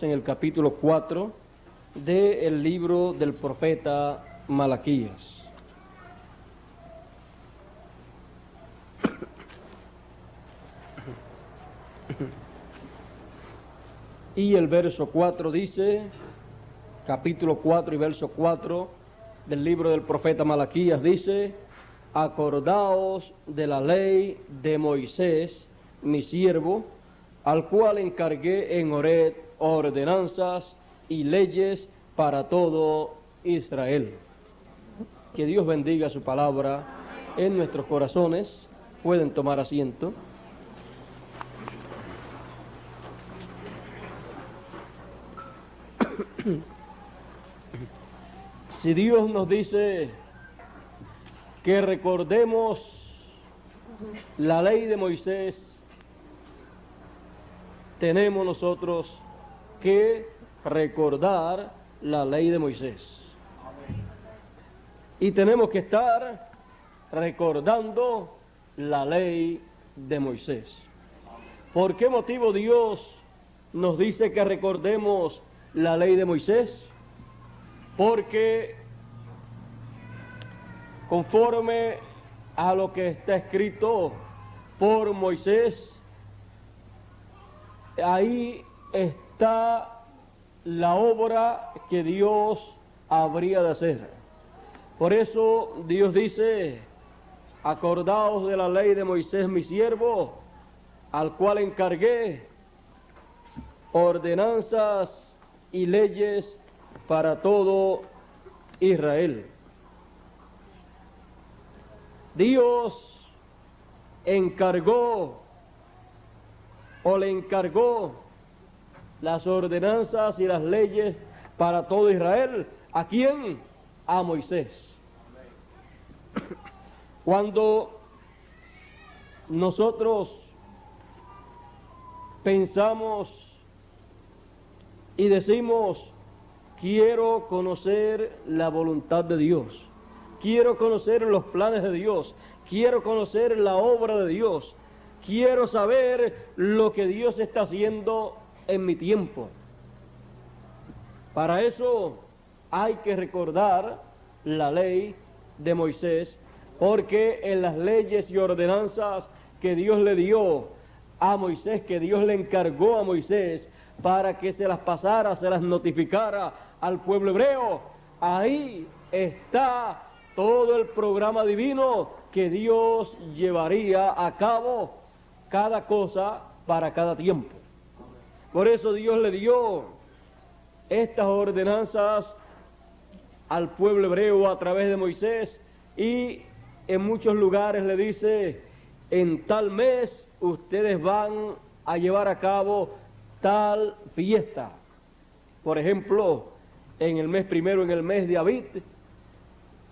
en el capítulo 4 del libro del profeta Malaquías. Y el verso 4 dice, capítulo 4 y verso 4 del libro del profeta Malaquías dice: acordaos de la ley de Moisés, mi siervo, al cual encargué en Horeb ordenanzas y leyes para todo Israel. Que Dios bendiga su palabra en nuestros corazones. Pueden tomar asiento. Si Dios nos dice que recordemos la ley de Moisés, tenemos nosotros que recordar la ley de Moisés. Y tenemos que estar recordando la ley de Moisés. ¿Por qué motivo Dios nos dice que recordemos la ley de Moisés? Porque conforme a lo que está escrito por Moisés, ahí está la obra que Dios habría de hacer. Por eso Dios dice: acordaos de la ley de Moisés mi siervo, al cual encargué ordenanzas y leyes para todo Israel. Dios encargó o le encargó las ordenanzas y las leyes para todo Israel. ¿A quién? A Moisés. Cuando nosotros pensamos y decimos: quiero conocer la voluntad de Dios, quiero conocer los planes de Dios, quiero conocer la obra de Dios, quiero saber lo que Dios está haciendo en mi tiempo. Para eso hay que recordar la ley de Moisés, porque en las leyes y ordenanzas que Dios le dio a Moisés, que Dios le encargó a Moisés para que se las pasara, se las notificara al pueblo hebreo, ahí está todo el programa divino que Dios llevaría a cabo, cada cosa para cada tiempo. Por eso Dios le dio estas ordenanzas al pueblo hebreo a través de Moisés, y en muchos lugares le dice: en tal mes ustedes van a llevar a cabo tal fiesta. Por ejemplo, en el mes primero, en el mes de Abib,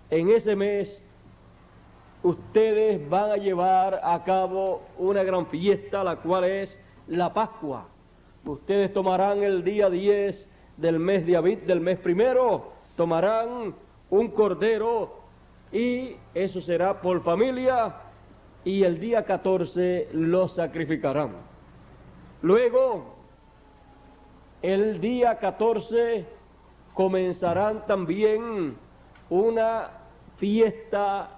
en ese mes ustedes van a llevar a cabo una gran fiesta, la cual es la Pascua. Ustedes tomarán el día 10 del mes de Abib, del mes primero, tomarán un cordero, y eso será por familia, y el día 14 lo sacrificarán. Luego, el día 14 comenzarán también una fiesta,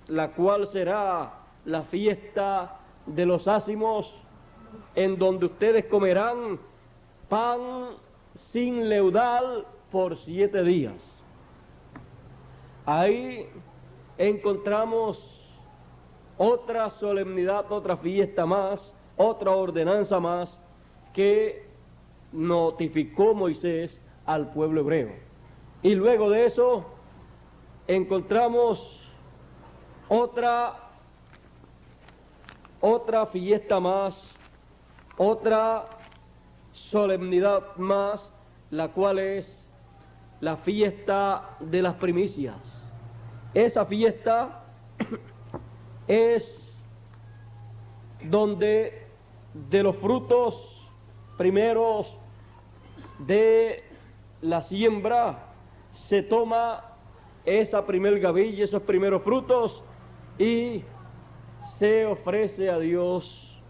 la cual será la fiesta de los ázimos, en donde ustedes comerán pan sin leudar por 7 días. Ahí encontramos otra solemnidad, otra fiesta más, otra ordenanza más que notificó Moisés al pueblo hebreo. Y luego de eso encontramos otra fiesta más, otra solemnidad más, la cual es la fiesta de las primicias. Esa fiesta es donde de los frutos primeros de la siembra se toma esa primer gavilla, esos primeros frutos, y se ofrece a Dios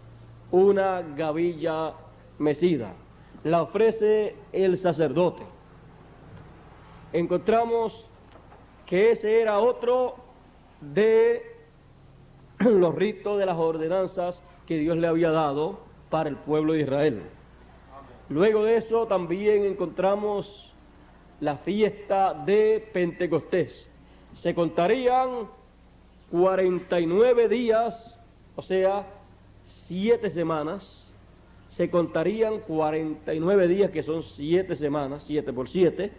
una gavilla mecida. la ofrece el sacerdote. Encontramos que ese era otro de los ritos, de las ordenanzas que Dios le había dado para el pueblo de Israel. Luego de eso también encontramos la fiesta de Pentecostés. Se contarían 49 días, o sea, 7 semanas. Se contarían 49 días, que son 7 semanas, 7 por 7,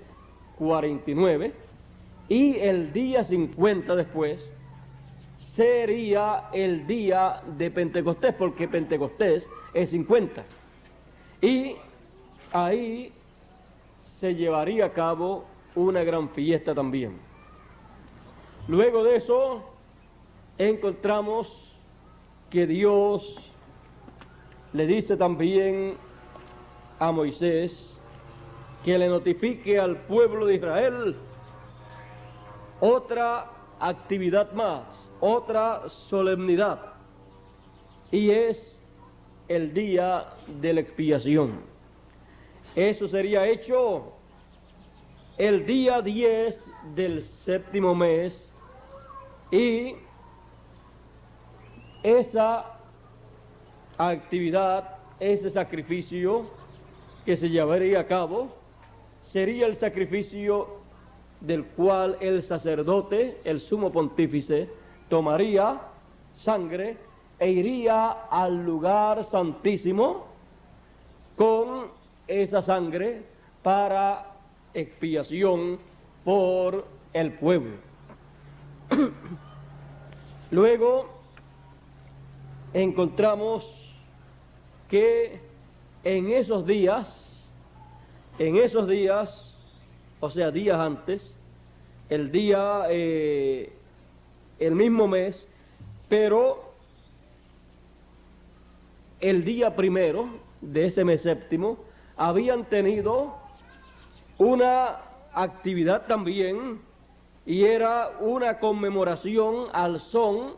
49. Y el día 50 después sería el día de Pentecostés, porque Pentecostés es 50. Y ahí se llevaría a cabo una gran fiesta también. Luego de eso encontramos que Dios le dice también a Moisés que le notifique al pueblo de Israel otra actividad más, otra solemnidad, y es el día de la expiación. Eso sería hecho el día 10 del 7º mes, y esa actividad, ese sacrificio que se llevaría a cabo, sería el sacrificio del cual el sacerdote, el sumo pontífice, tomaría sangre e iría al lugar santísimo con esa sangre para expiación por el pueblo. Luego encontramos que en esos días, o sea, días antes, el mismo mes, pero el día primero de ese mes séptimo, habían tenido una actividad también, y era una conmemoración al son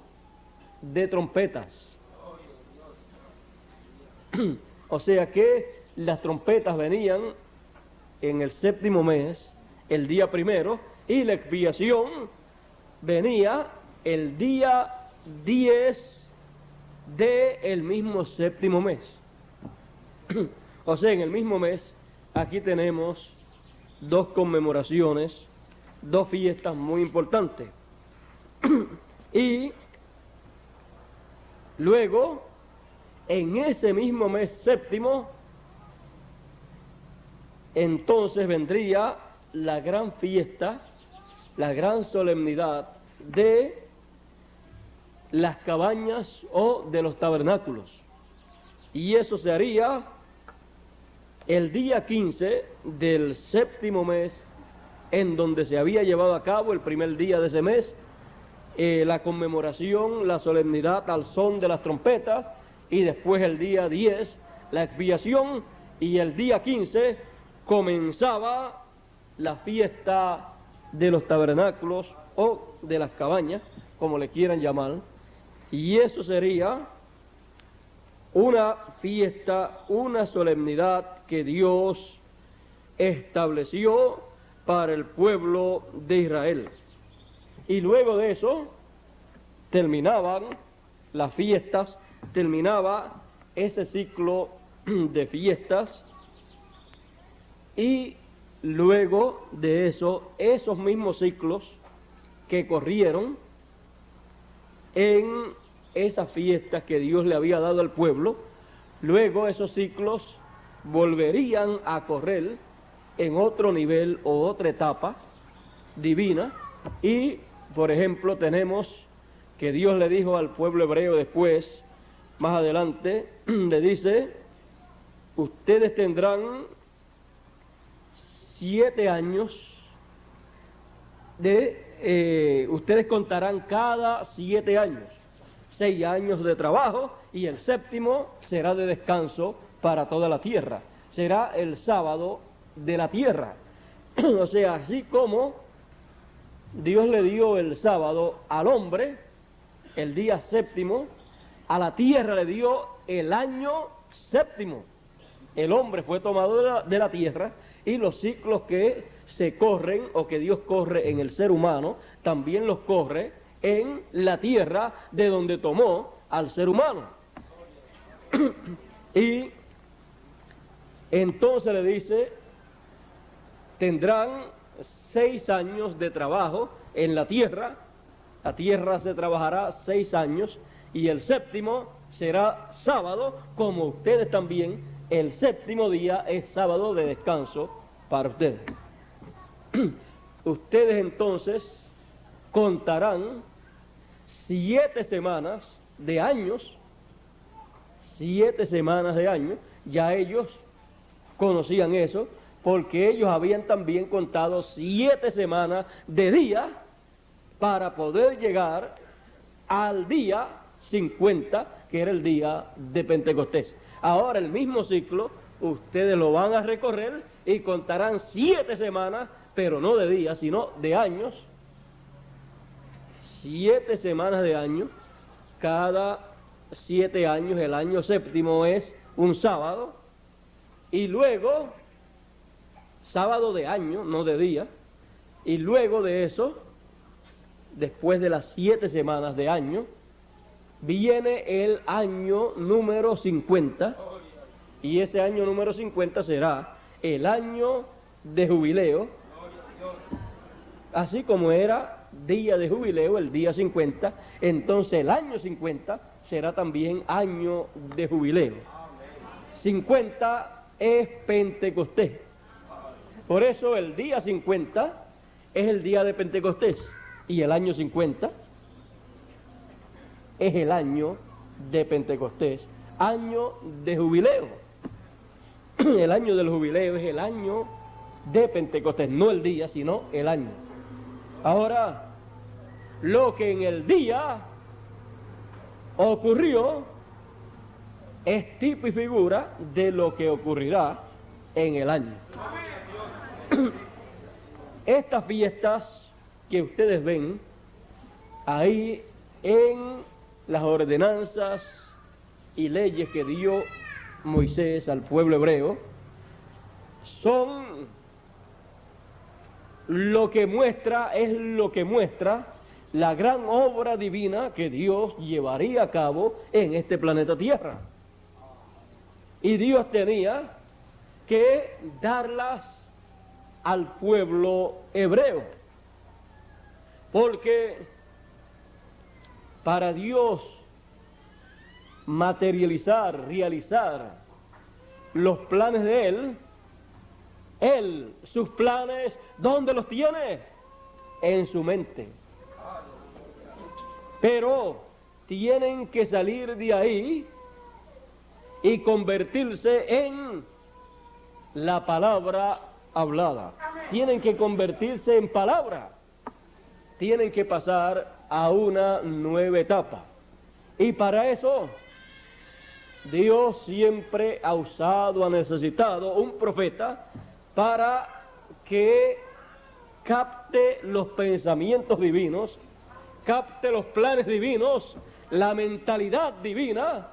de trompetas. O sea que las trompetas venían en el 7º mes, el día primero, y la expiación venía el día 10 del mismo 7º mes. O sea, en el mismo mes, aquí tenemos dos conmemoraciones, dos fiestas muy importantes. Y luego, en ese mismo mes séptimo, entonces vendría la gran fiesta, la gran solemnidad de las cabañas o de los tabernáculos. Y eso se haría el día 15 del 7º mes, en donde se había llevado a cabo el primer día de ese mes, la conmemoración, la solemnidad al son de las trompetas, y después el día 10, la expiación, y el día 15 comenzaba la fiesta de los tabernáculos o de las cabañas, como le quieran llamar, y eso sería una fiesta, una solemnidad que Dios estableció para el pueblo de Israel. Y luego de eso terminaban las fiestas, terminaba ese ciclo de fiestas, y luego de eso, esos mismos ciclos que corrieron en esas fiestas que Dios le había dado al pueblo, luego esos ciclos volverían a correr en otro nivel o otra etapa divina. Y, por ejemplo, tenemos que Dios le dijo al pueblo hebreo después, más adelante, le dice: ustedes tendrán 7 años ustedes contarán cada 7 años, 6 años de trabajo, y el 7º será de descanso para toda la tierra, será el sábado de la tierra. O sea, así como Dios le dio el sábado al hombre, el día 7º, a la tierra le dio el año 7º, el hombre fue tomado de la tierra, y los ciclos que se corren o que Dios corre en el ser humano, también los corre en la tierra de donde tomó al ser humano. Y entonces le dice, tendrán 6 años de trabajo en la tierra se trabajará 6 años, y el séptimo será sábado, como ustedes también, el séptimo día es sábado de descanso para ustedes. Ustedes entonces contarán 7 semanas de años, 7 semanas de años, ya ellos conocían eso, porque ellos habían también contado 7 semanas de día para poder llegar al día 50, que era el día de Pentecostés. Ahora el mismo ciclo, ustedes lo van a recorrer y contarán 7 semanas, pero no de días, sino de años. 7 semanas de año, cada 7 años, el año séptimo es un sábado, y luego, sábado de año, no de día, y luego de eso, después de las 7 semanas de año, viene el año número 50, y ese año número 50 será el año de jubileo, así como era día de jubileo el día 50, entonces el año 50 será también año de jubileo. 50 es Pentecostés, por eso el día 50 es el día de Pentecostés, y el año 50 es el año de Pentecostés, año de jubileo. El año del jubileo es el año de Pentecostés, no el día, sino el año. Ahora, lo que en el día ocurrió es tipo y figura de lo que ocurrirá en el año. Estas fiestas que ustedes ven ahí en las ordenanzas y leyes que dio Moisés al pueblo hebreo, son lo que muestra, es lo que muestra la gran obra divina que Dios llevaría a cabo en este planeta Tierra. Y Dios tenía que darlas al pueblo hebreo, porque para Dios materializar, realizar los planes de Él, sus planes, ¿dónde los tiene? En su mente. Pero tienen que salir de ahí y convertirse en la palabra hablada. Tienen que convertirse en palabra. Tienen que pasar a una nueva etapa. Y para eso, Dios siempre ha usado, ha necesitado un profeta para que capte los pensamientos divinos, capte los planes divinos, la mentalidad divina,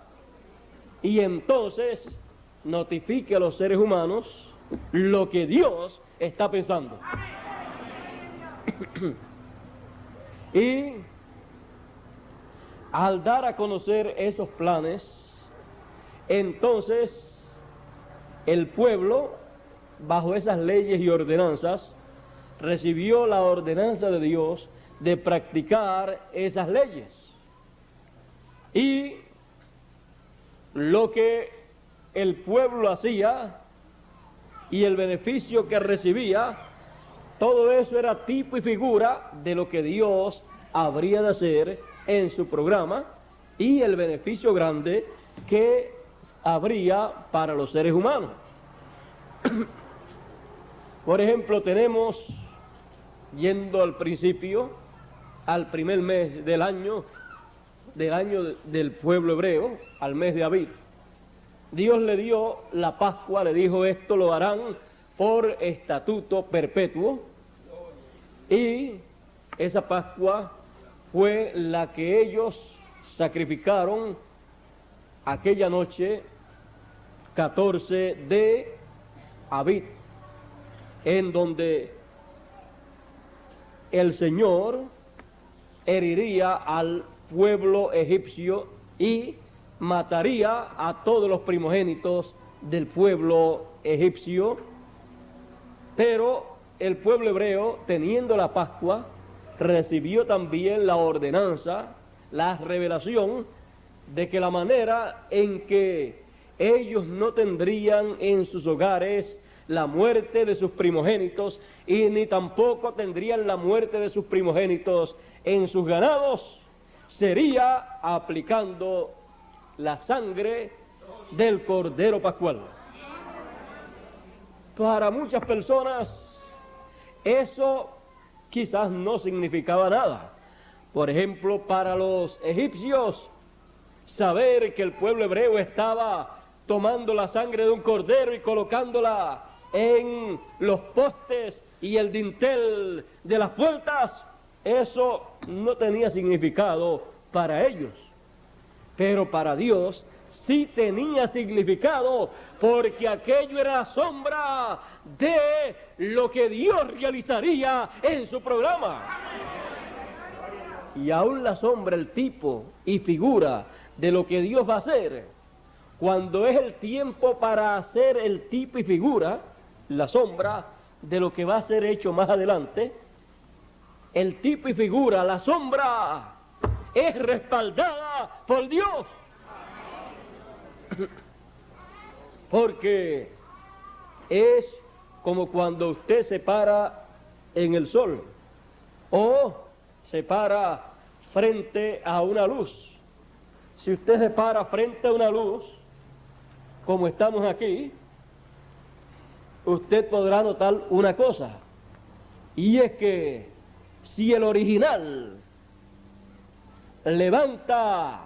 y entonces notifique a los seres humanos lo que Dios está pensando. Y al dar a conocer esos planes, entonces el pueblo, bajo esas leyes y ordenanzas, recibió la ordenanza de Dios de practicar esas leyes. Y lo que el pueblo hacía y el beneficio que recibía, todo eso era tipo y figura de lo que Dios habría de hacer en su programa y el beneficio grande que habría para los seres humanos. Por ejemplo, tenemos, yendo al principio, al primer mes del año del pueblo hebreo, al mes de Abib, Dios le dio la Pascua, le dijo: esto lo harán por estatuto perpetuo, y esa Pascua fue la que ellos sacrificaron aquella noche 14 de Abib, en donde el Señor heriría al pueblo egipcio y mataría a todos los primogénitos del pueblo egipcio. Pero el pueblo hebreo, teniendo la Pascua, recibió también la ordenanza, la revelación de que la manera en que ellos no tendrían en sus hogares la muerte de sus primogénitos y ni tampoco tendrían la muerte de sus primogénitos en sus ganados, sería aplicando la sangre del Cordero Pascual. Para muchas personas eso quizás no significaba nada. Por ejemplo, para los egipcios, saber que el pueblo hebreo estaba tomando la sangre de un cordero y colocándola en los postes y el dintel de las puertas, eso no tenía significado para ellos. Pero para Dios sí tenía significado, porque aquello era sombra de lo que Dios realizaría en su programa. Y aún la sombra, el tipo y figura de lo que Dios va a hacer, cuando es el tiempo para hacer el tipo y figura, la sombra de lo que va a ser hecho más adelante, el tipo y figura, la sombra, es respaldada por Dios. Porque es como cuando usted se para en el sol o se para frente a una luz. Si usted se para frente a una luz, como estamos aquí, usted podrá notar una cosa, y es que si el original levanta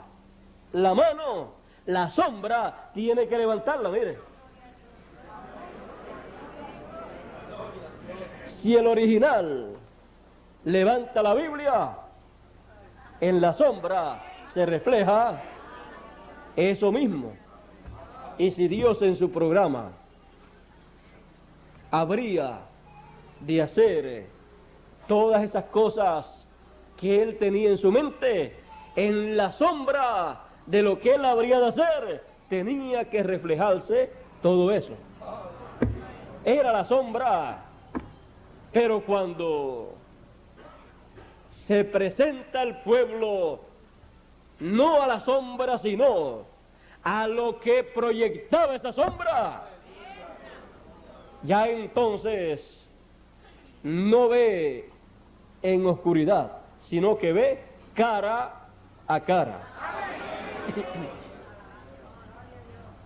la mano, la sombra tiene que levantarla, mire. Si el original levanta la Biblia, en la sombra se refleja eso mismo. Y si Dios en su programa habría de hacer todas esas cosas que Él tenía en su mente, en la sombra de lo que Él habría de hacer, tenía que reflejarse todo eso. Era la sombra, pero cuando se presenta el pueblo, no a la sombra, sino a lo que proyectaba esa sombra, ya entonces no ve en oscuridad, sino que ve cara a cara.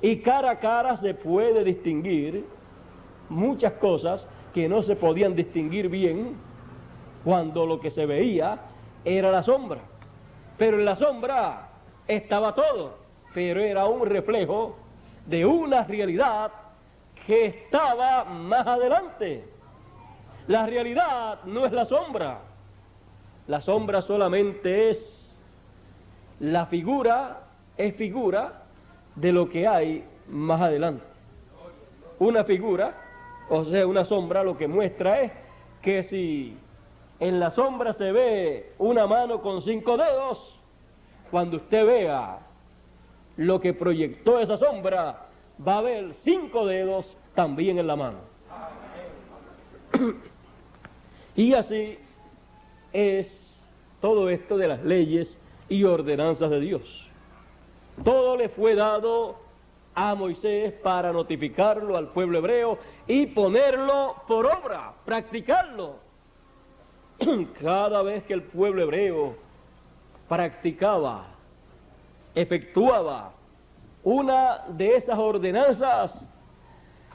Y cara a cara se puede distinguir muchas cosas que no se podían distinguir bien cuando lo que se veía era la sombra. Pero en la sombra estaba todo, pero era un reflejo de una realidad que estaba más adelante. La realidad no es la sombra. La sombra solamente es la figura, es figura de lo que hay más adelante. Una figura, o sea, una sombra, lo que muestra es que si en la sombra se ve una mano con 5 dedos, cuando usted vea lo que proyectó esa sombra, va a ver 5 dedos también en la mano. Y así es todo esto de las leyes y ordenanzas de Dios. Todo le fue dado a Moisés para notificarlo al pueblo hebreo y ponerlo por obra, practicarlo. Cada vez que el pueblo hebreo practicaba, efectuaba una de esas ordenanzas,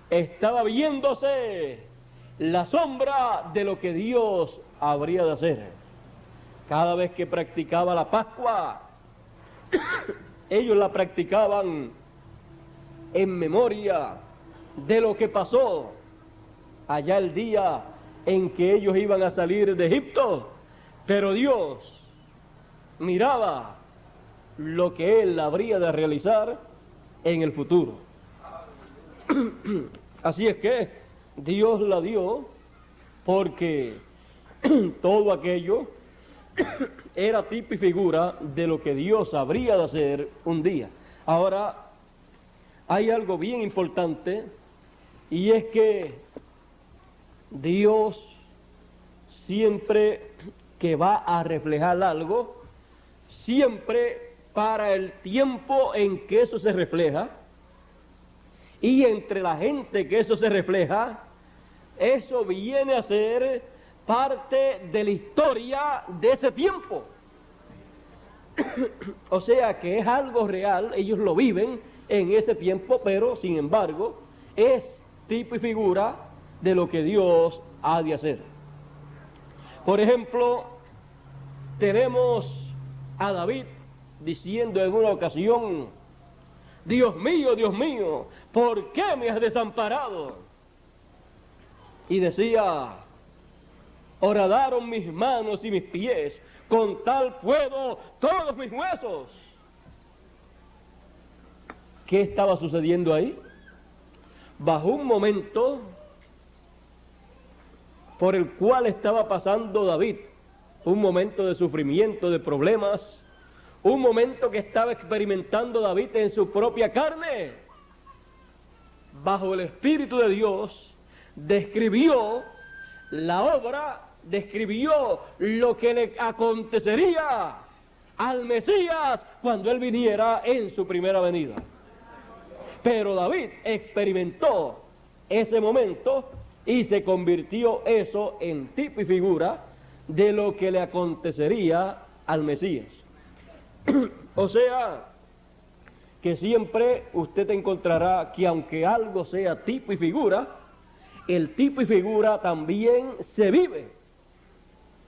estaba viéndose la sombra de lo que Dios habría de hacer. Cada vez que practicaba la Pascua, ellos la practicaban en memoria de lo que pasó allá el día en que ellos iban a salir de Egipto, pero Dios miraba lo que Él habría de realizar en el futuro. Así es que Dios la dio porque todo aquello era tipo y figura de lo que Dios habría de hacer un día. Ahora, hay algo bien importante, y es que Dios siempre que va a reflejar algo, siempre para el tiempo en que eso se refleja, y entre la gente que eso se refleja, eso viene a ser parte de la historia de ese tiempo. O sea que es algo real, ellos lo viven en ese tiempo, pero sin embargo es tipo y figura de lo que Dios ha de hacer. Por ejemplo, tenemos a David diciendo en una ocasión: Dios mío, ¿por qué me has desamparado? Y decía: horadaron mis manos y mis pies, con tal puedo todos mis huesos. ¿Qué estaba sucediendo ahí? Bajo un momento por el cual estaba pasando David, un momento de sufrimiento, de problemas, un momento que estaba experimentando David en su propia carne. Bajo el Espíritu de Dios, describió la obra, describió lo que le acontecería al Mesías cuando él viniera en su primera venida. Pero David experimentó ese momento y se convirtió eso en tipo y figura de lo que le acontecería al Mesías. O sea, que siempre usted encontrará que aunque algo sea tipo y figura, el tipo y figura también se vive.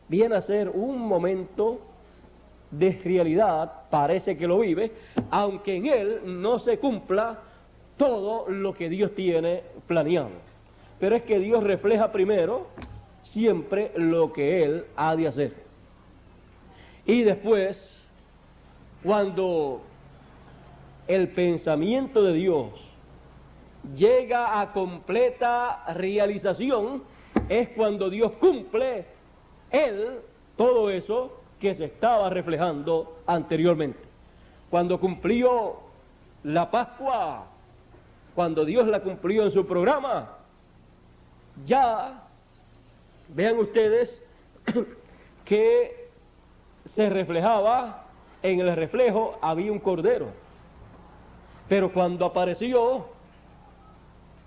Viene a ser un momento de realidad, parece que lo vive, aunque en él no se cumpla todo lo que Dios tiene planeado. Pero es que Dios refleja primero siempre lo que Él ha de hacer. Y después, cuando el pensamiento de Dios llega a completa realización, es cuando Dios cumple Él todo eso que se estaba reflejando anteriormente. Cuando cumplió la Pascua, cuando Dios la cumplió en su programa, ya vean ustedes que se reflejaba, en el reflejo había un cordero, pero cuando apareció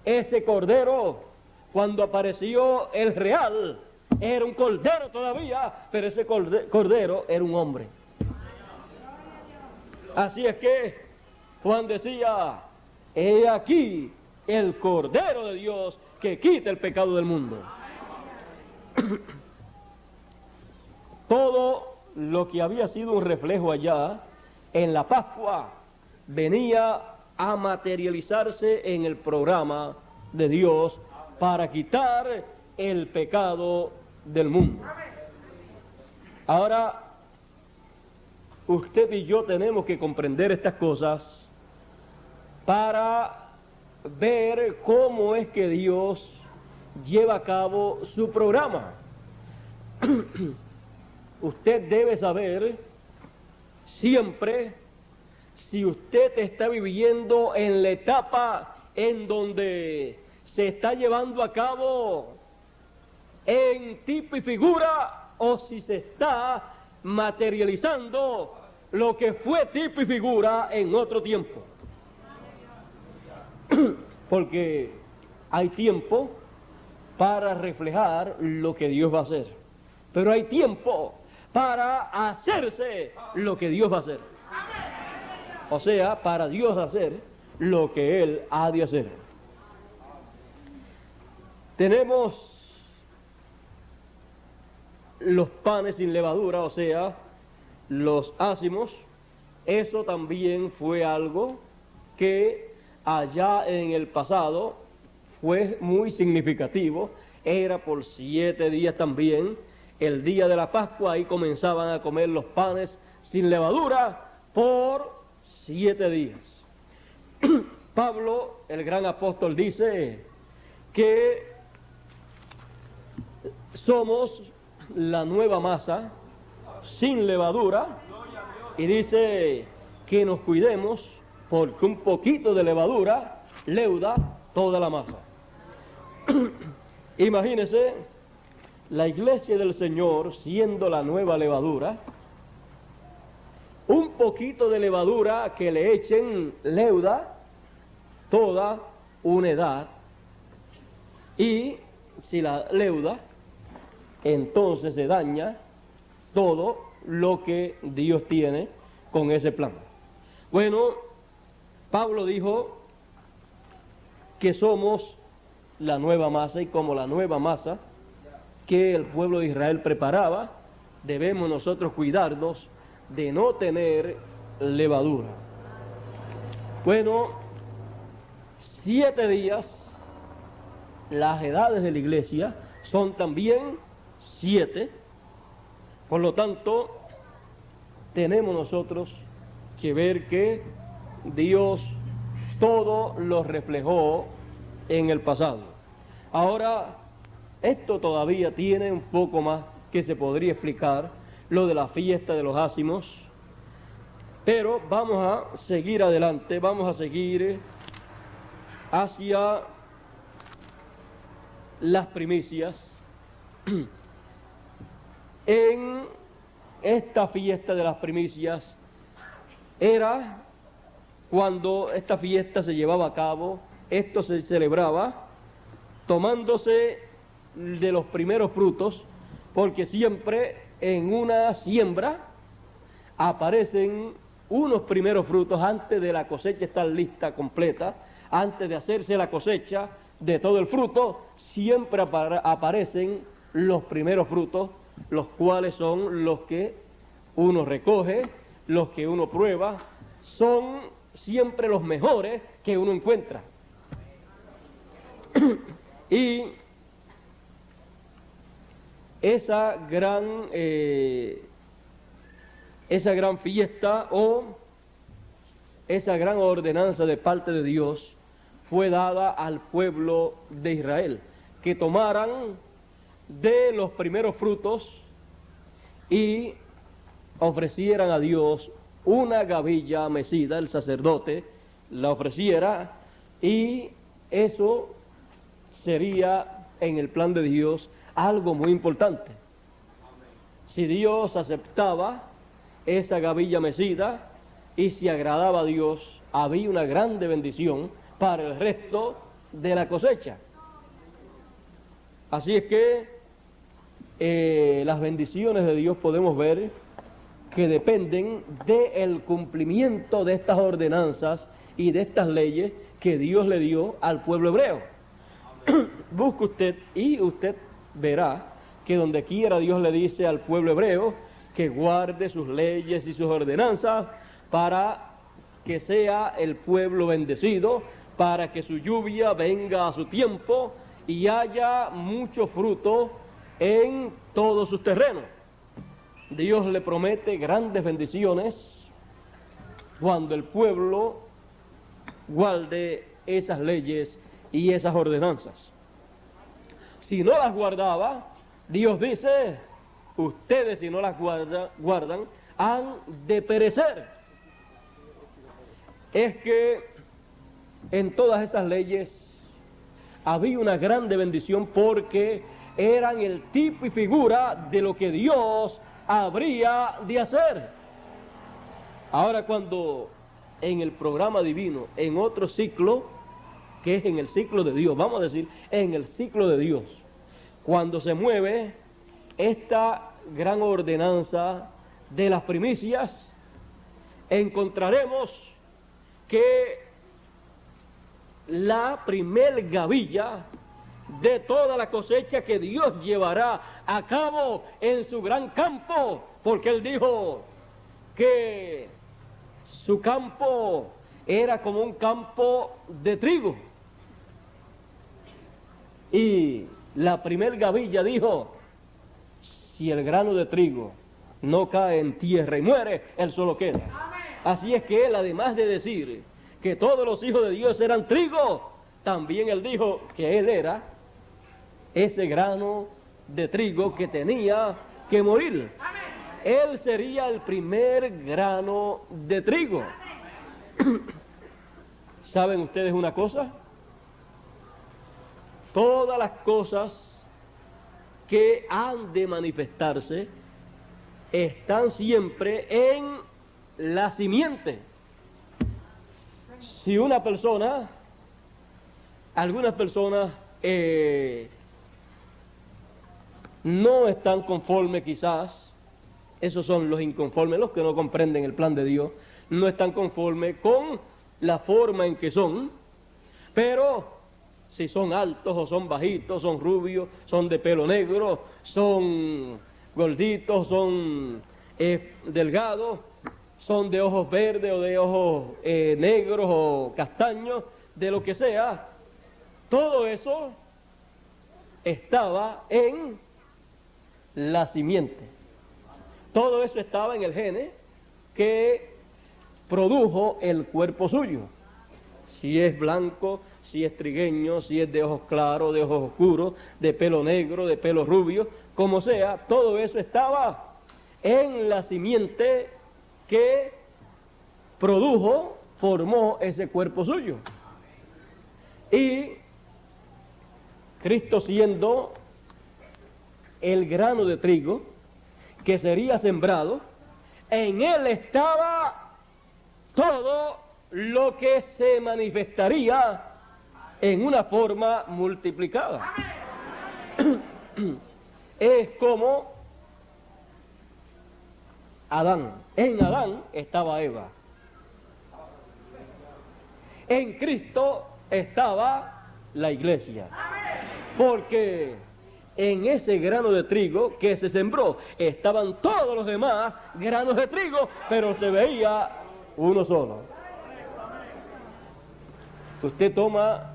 ese cordero, cuando apareció el real, era un cordero todavía, pero ese cordero era un hombre. Así es que Juan decía: he aquí el Cordero de Dios que quita el pecado del mundo. Todo lo que había sido un reflejo allá en la Pascua venía a materializarse en el programa de Dios para quitar el pecado del mundo. Ahora, usted y yo tenemos que comprender estas cosas para ver cómo es que Dios lleva a cabo su programa. Usted debe saber siempre, si usted está viviendo en la etapa en donde se está llevando a cabo en tipo y figura, o si se está materializando lo que fue tipo y figura en otro tiempo. Porque hay tiempo para reflejar lo que Dios va a hacer, pero hay tiempo para hacerse lo que Dios va a hacer. O sea, para Dios hacer lo que Él ha de hacer. Tenemos los panes sin levadura, o sea, los ácimos. Eso también fue algo que allá en el pasado fue muy significativo. Era por 7 días también, el día de la Pascua, ahí comenzaban a comer los panes sin levadura por 7 días. Pablo, el gran apóstol, dice que somos la nueva masa sin levadura, y dice que nos cuidemos porque un poquito de levadura leuda toda la masa. Imagínense la iglesia del Señor siendo la nueva levadura, un poquito de levadura que le echen leuda toda una edad, y si la leuda, entonces se daña todo lo que Dios tiene con ese plan. Bueno, Pablo dijo que somos la nueva masa, y como la nueva masa que el pueblo de Israel preparaba, debemos nosotros cuidarnos de no tener levadura. Bueno, 7 días, las edades de la iglesia son también 7, por lo tanto, tenemos nosotros que ver que Dios todo lo reflejó en el pasado. Ahora, esto todavía tiene un poco más que se podría explicar, lo de la fiesta de los ázimos, pero vamos a seguir adelante, vamos a seguir hacia las primicias. En esta fiesta de las primicias era cuando esta fiesta se llevaba a cabo, esto se celebraba tomándose de los primeros frutos, porque siempre en una siembra aparecen unos primeros frutos antes de la cosecha estar lista, completa, antes de hacerse la cosecha de todo el fruto, siempre aparecen los primeros frutos, los cuales son los que uno recoge, los que uno prueba, son siempre los mejores que uno encuentra. Y esa gran fiesta o esa gran ordenanza de parte de Dios fue dada al pueblo de Israel, que tomaran de los primeros frutos y ofrecieran a Dios una gavilla mecida, el sacerdote la ofreciera, y eso sería en el plan de Dios algo muy importante. Si Dios aceptaba esa gavilla mecida y si agradaba a Dios, había una grande bendición para el resto de la cosecha. Así es que las bendiciones de Dios podemos ver que dependen del cumplimiento de estas ordenanzas y de estas leyes que Dios le dio al pueblo hebreo. Busque usted y usted verá que donde quiera Dios le dice al pueblo hebreo que guarde sus leyes y sus ordenanzas para que sea el pueblo bendecido, para que su lluvia venga a su tiempo y haya mucho fruto en todos sus terrenos. Dios le promete grandes bendiciones cuando el pueblo guarde esas leyes y esas ordenanzas. Si no las guardaba, Dios dice, ustedes si no las guardan, han de perecer. Es que en todas esas leyes había una grande bendición porque eran el tipo y figura de lo que Dios habría de hacer. Ahora, cuando en el programa divino, en otro ciclo, que es en el ciclo de Dios, vamos a decir, en el ciclo de Dios, cuando se mueve esta gran ordenanza de las primicias, encontraremos que la primer gavilla de toda la cosecha que Dios llevará a cabo en su gran campo, porque Él dijo que su campo era como un campo de trigo. Y la primer gavilla dijo, si el grano de trigo no cae en tierra y muere, él solo queda. Así es que Él, además de decir que todos los hijos de Dios eran trigo, también Él dijo que Él era ese grano de trigo que tenía que morir. Él sería el primer grano de trigo. ¿Saben ustedes una cosa? Todas las cosas que han de manifestarse están siempre en la simiente. Si una persona, algunas personas no están conformes quizás, esos son los inconformes, los que no comprenden el plan de Dios, no están conformes con la forma en que son, pero si son altos o son bajitos, son rubios, son de pelo negro, son gorditos, son delgados, son de ojos verdes o de ojos negros o castaños, de lo que sea, todo eso estaba en la simiente. Todo eso estaba en el gene que produjo el cuerpo suyo. Si es blanco, si es trigueño, si es de ojos claros, de ojos oscuros, de pelo negro, de pelo rubio, como sea, todo eso estaba en la simiente que produjo, formó ese cuerpo suyo. Y Cristo, siendo el grano de trigo que sería sembrado, en Él estaba todo lo que se manifestaría en una forma multiplicada. Es como Adán. En Adán estaba Eva. En Cristo estaba la iglesia. Porque en ese grano de trigo que se sembró estaban todos los demás granos de trigo, pero se veía uno solo. Usted toma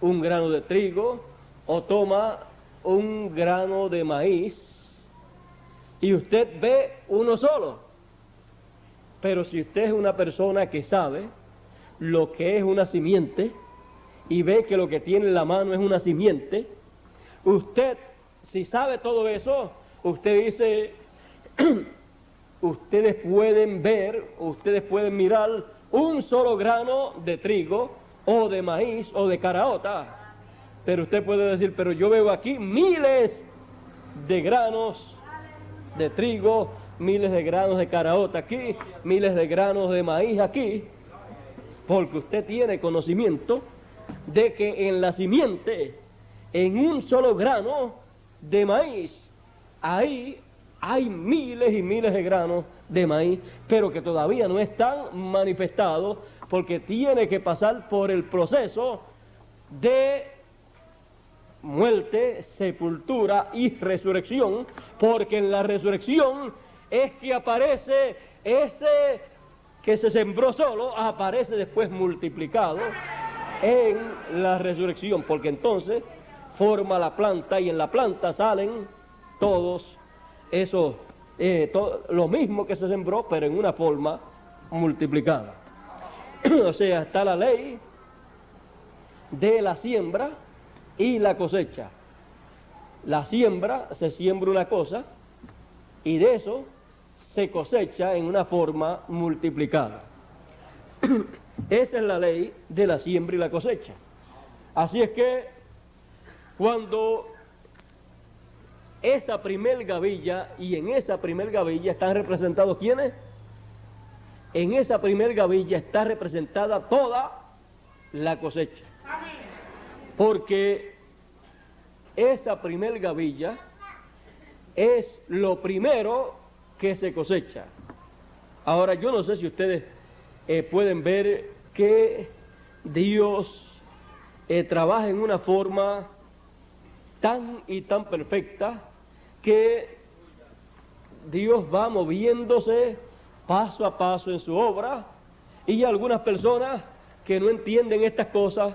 un grano de trigo o toma un grano de maíz y usted ve uno solo. Pero si usted es una persona que sabe lo que es una simiente y ve que lo que tiene en la mano es una simiente, usted, si sabe todo eso, usted dice, ustedes pueden ver, ustedes pueden mirar un solo grano de trigo o de maíz o de caraota, pero usted puede decir, pero yo veo aquí miles de granos de trigo, miles de granos de caraota aquí, miles de granos de maíz aquí, porque usted tiene conocimiento de que en la simiente, en un solo grano de maíz, ahí hay miles y miles de granos de maíz, pero que todavía no están manifestados porque tiene que pasar por el proceso de muerte, sepultura y resurrección, porque en la resurrección es que aparece ese que se sembró solo, aparece después multiplicado en la resurrección, porque entonces forma la planta y en la planta salen todos esos, lo mismo que se sembró, pero en una forma multiplicada. O sea, está la ley de la siembra y la cosecha. La siembra, se siembra una cosa y de eso se cosecha en una forma multiplicada. Esa es la ley de la siembra y la cosecha. Así es que cuando esa primer gavilla, y en esa primer gavilla están representados ¿quiénes? En esa primer gavilla está representada toda la cosecha. Porque esa primer gavilla es lo primero que se cosecha. Ahora, yo no sé si ustedes pueden ver que Dios trabaja en una forma tan y tan perfecta que Dios va moviéndose paso a paso en su obra, y algunas personas que no entienden estas cosas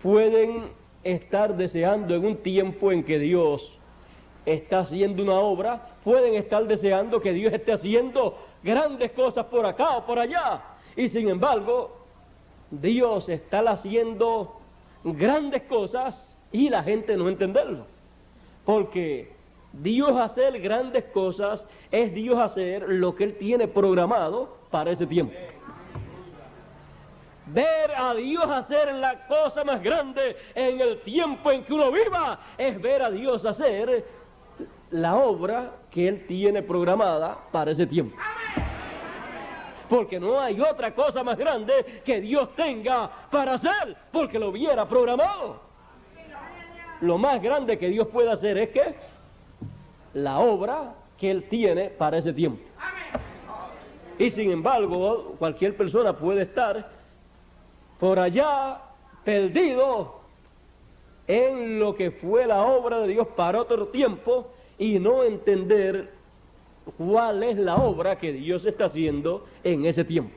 pueden estar deseando en un tiempo en que Dios está haciendo una obra, pueden estar deseando que Dios esté haciendo grandes cosas por acá o por allá, Y sin embargo, Dios está haciendo grandes cosas y la gente no entenderlo. Porque Dios hacer grandes cosas es Dios hacer lo que Él tiene programado para ese tiempo. Ver a Dios hacer la cosa más grande en el tiempo en que uno viva es ver a Dios hacer la obra que Él tiene programada para ese tiempo. Porque no hay otra cosa más grande que Dios tenga para hacer, porque lo hubiera programado. Lo más grande que Dios puede hacer es que la obra que Él tiene para ese tiempo. Y sin embargo, cualquier persona puede estar por allá perdido en lo que fue la obra de Dios para otro tiempo y no entender cuál es la obra que Dios está haciendo en ese tiempo.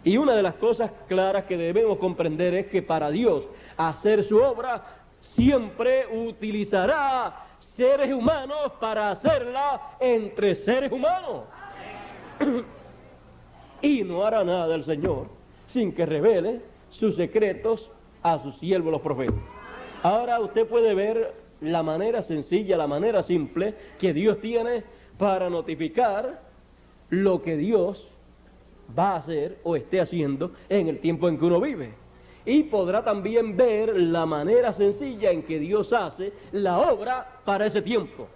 Y una de las cosas claras que debemos comprender es que para Dios hacer su obra siempre utilizará seres humanos para hacerla entre seres humanos. Y no hará nada el Señor sin que revele sus secretos a sus siervos los profetas. Ahora usted puede ver la manera sencilla, la manera simple que Dios tiene para notificar lo que Dios va a hacer o esté haciendo en el tiempo en que uno vive. Y podrá también ver la manera sencilla en que Dios hace la obra para ese tiempo.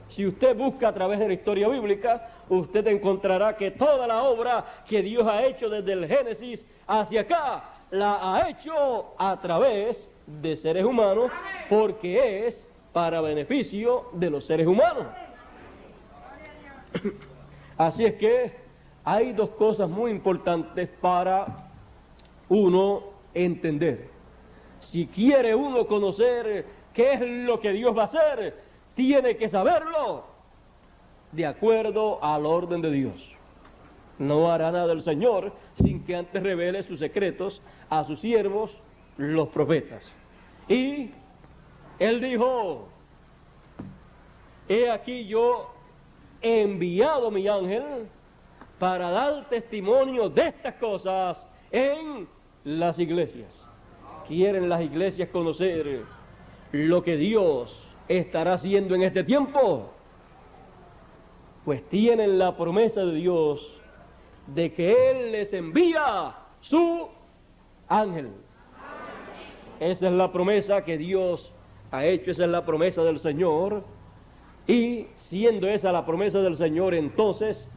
Si usted busca a través de la historia bíblica, usted encontrará que toda la obra que Dios ha hecho desde el Génesis hacia acá, la ha hecho a través de seres humanos, porque es para beneficio de los seres humanos. Así es que hay dos cosas muy importantes para uno entender. Si quiere uno conocer qué es lo que Dios va a hacer, tiene que saberlo de acuerdo al orden de Dios. No hará nada el Señor sin que antes revele sus secretos a sus siervos, los profetas. Y Él dijo: he aquí yo he enviado mi ángel para dar testimonio de estas cosas en las iglesias. ¿Quieren las iglesias conocer lo que Dios estará haciendo en este tiempo? Pues tienen la promesa de Dios de que Él les envía su ángel. Esa es la promesa que Dios ha hecho, esa es la promesa del Señor. Y siendo esa la promesa del Señor, entonces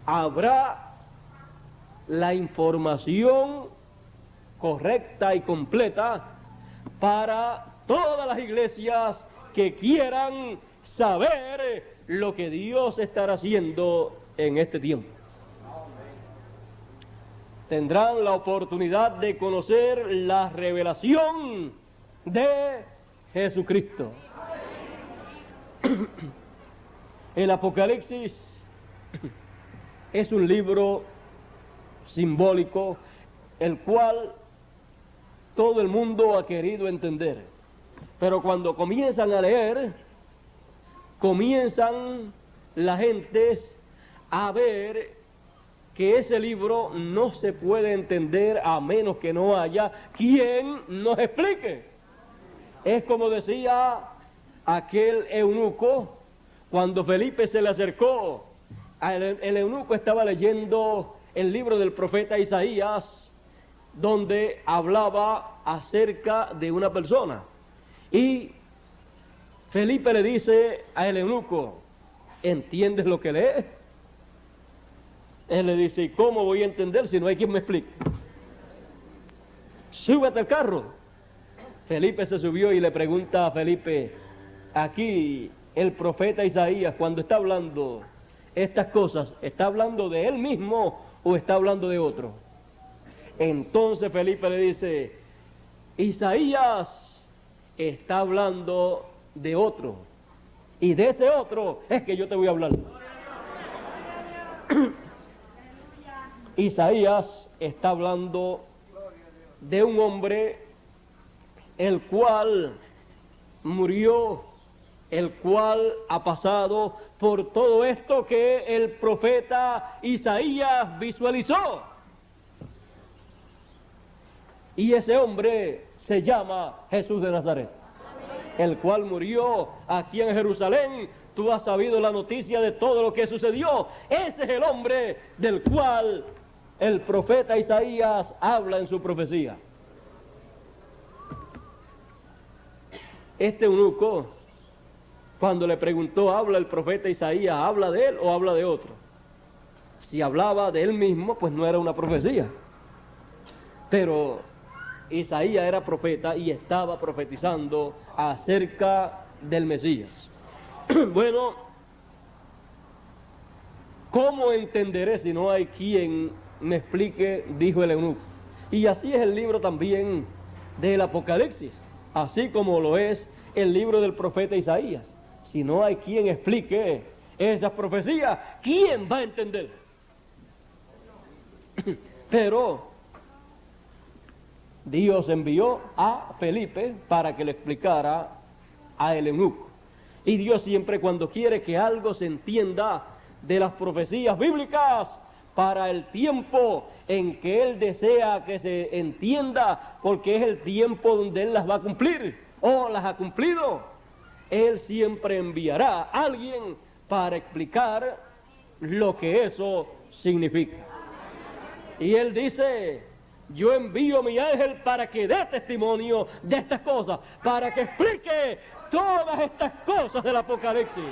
habrá la información correcta y completa para todas las iglesias que quieran saber lo que Dios estará haciendo en este tiempo. Tendrán la oportunidad de conocer la revelación de Jesucristo. El Apocalipsis es un libro simbólico, el cual todo el mundo ha querido entender. Pero cuando comienzan a leer, comienzan las gentes a ver que ese libro no se puede entender a menos que no haya quien nos explique. Es como decía aquel eunuco cuando Felipe se le acercó. El eunuco estaba leyendo el libro del profeta Isaías, donde hablaba acerca de una persona. Y Felipe le dice al eunuco: ¿entiendes lo que lees? Él le dice: ¿y cómo voy a entender si no hay quien me explique? Súbete al carro. Felipe se subió y le pregunta a Felipe: aquí el profeta Isaías, cuando está hablando estas cosas, ¿está hablando de él mismo o está hablando de otro? Entonces Felipe le dice: Isaías está hablando de otro, y de ese otro es que yo te voy a hablar. Isaías está hablando de un hombre el cual murió el cual ha pasado por todo esto que el profeta Isaías visualizó. Y ese hombre se llama Jesús de Nazaret, el cual murió aquí en Jerusalén. Tú has sabido la noticia de todo lo que sucedió. Ese es el hombre del cual el profeta Isaías habla en su profecía. Este eunuco, cuando le preguntó, ¿habla el profeta Isaías, habla de él o habla de otro? Si hablaba de él mismo, pues no era una profecía. Pero Isaías era profeta y estaba profetizando acerca del Mesías. Bueno, ¿cómo entenderé si no hay quien me explique? Dijo el eunuco. Y así es el libro también del Apocalipsis, así como lo es el libro del profeta Isaías. Si no hay quien explique esas profecías, ¿quién va a entender? Pero Dios envió a Felipe para que le explicara a el eunuco. Y Dios siempre, cuando quiere que algo se entienda de las profecías bíblicas para el tiempo en que Él desea que se entienda, porque es el tiempo donde Él las va a cumplir o las ha cumplido, Él siempre enviará a alguien para explicar lo que eso significa. Y Él dice: yo envío mi ángel para que dé testimonio de estas cosas, para que explique todas estas cosas del Apocalipsis.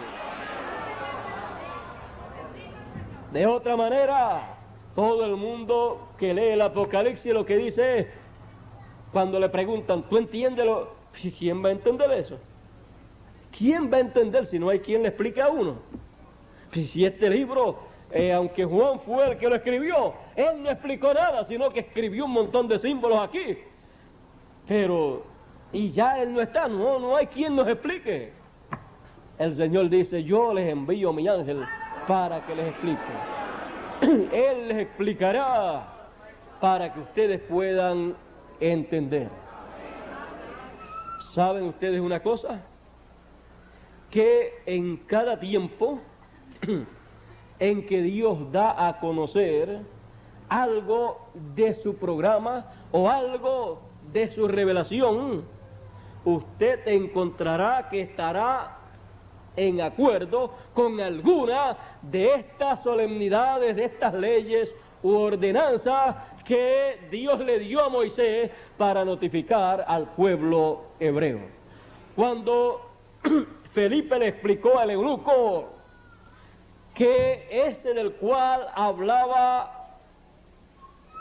De otra manera, todo el mundo que lee el Apocalipsis lo que dice es, cuando le preguntan, ¿tú entiéndelo? ¿Quién va a entender eso? ¿Quién va a entender si no hay quien le explique a uno? Si este libro, aunque Juan fue el que lo escribió, él no explicó nada, sino que escribió un montón de símbolos aquí. Pero, y ya él no está, no hay quien nos explique. El Señor dice: yo les envío mi ángel para que les explique. Él les explicará para que ustedes puedan entender. ¿Saben ustedes una cosa? Que en cada tiempo en que Dios da a conocer algo de su programa o algo de su revelación, usted encontrará que estará en acuerdo con alguna de estas solemnidades, de estas leyes u ordenanzas que Dios le dio a Moisés para notificar al pueblo hebreo. Cuando Felipe le explicó al eunuco que ese del cual hablaba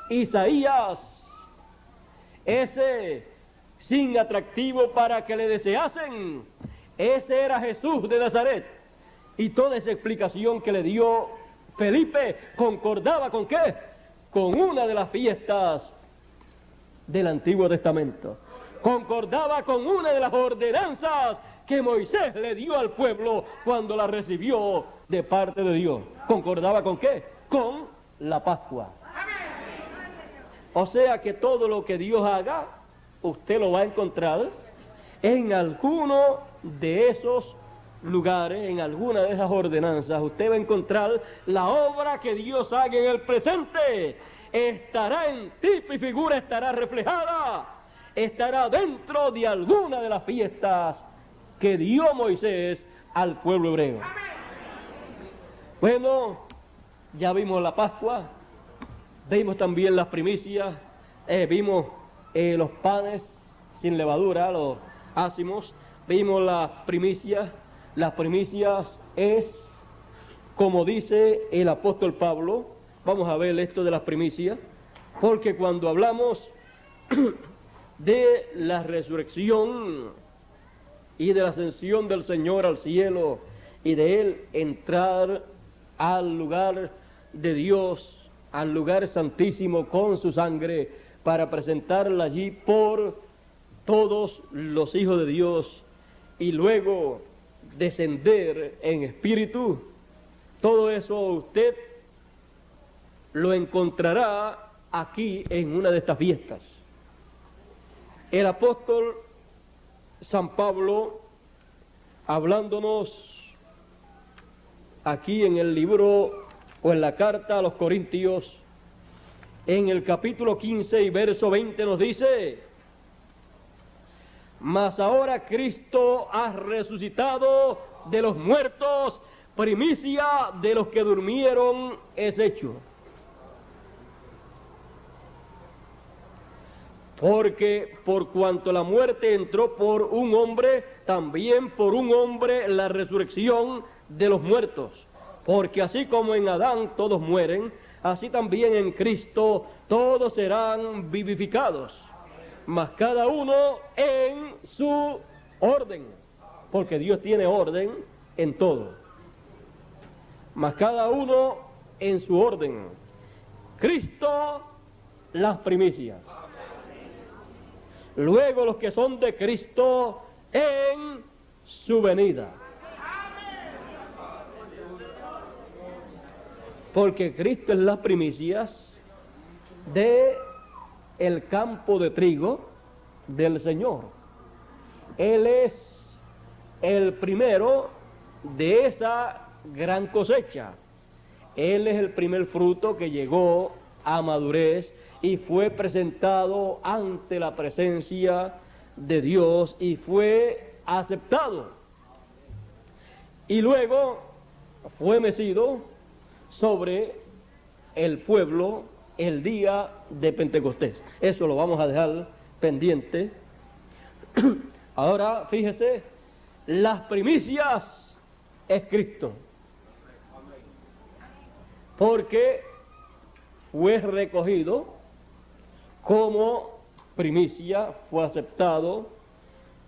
Isaías, ese sin atractivo para que le deseasen, ese era Jesús de Nazaret. Y toda esa explicación que le dio Felipe concordaba ¿con qué? Con una de las fiestas del Antiguo Testamento. Concordaba con una de las ordenanzas que Moisés le dio al pueblo cuando la recibió de parte de Dios. ¿Concordaba con qué? Con la Pascua. O sea que todo lo que Dios haga, usted lo va a encontrar en alguno de esos lugares, en alguna de esas ordenanzas. Usted va a encontrar la obra que Dios haga en el presente. Estará en tipo y figura, estará reflejada, estará dentro de alguna de las fiestas que dio Moisés al pueblo hebreo. Bueno, ya vimos la Pascua, vimos también las primicias, vimos los panes sin levadura, los ácimos, vimos las primicias. Las primicias es, como dice el apóstol Pablo, vamos a ver esto de las primicias, porque cuando hablamos de la resurrección y de la ascensión del Señor al cielo y de Él entrar al lugar de Dios, al lugar santísimo con su sangre, para presentarla allí por todos los hijos de Dios y luego descender en espíritu, todo eso usted lo encontrará aquí en una de estas fiestas. El apóstol San Pablo, hablándonos aquí en el libro o en la carta a los Corintios, en el capítulo 15 y verso 20 nos dice: mas ahora Cristo ha resucitado de los muertos, primicia de los que durmieron es hecho. Porque por cuanto la muerte entró por un hombre, también por un hombre la resurrección de los muertos. Porque así como en Adán todos mueren, así también en Cristo todos serán vivificados. Mas cada uno en su orden, porque Dios tiene orden en todo. Mas cada uno en su orden. Cristo, las primicias. Luego los que son de Cristo en su venida. Porque Cristo es las primicias de el campo de trigo del Señor. Él es el primero de esa gran cosecha. Él es el primer fruto que llegó a madurez y fue presentado ante la presencia de Dios y fue aceptado. Y luego fue mecido sobre el pueblo el día de Pentecostés. Eso lo vamos a dejar pendiente. Ahora, fíjese, las primicias es Cristo. Porque fue recogido como primicia, fue aceptado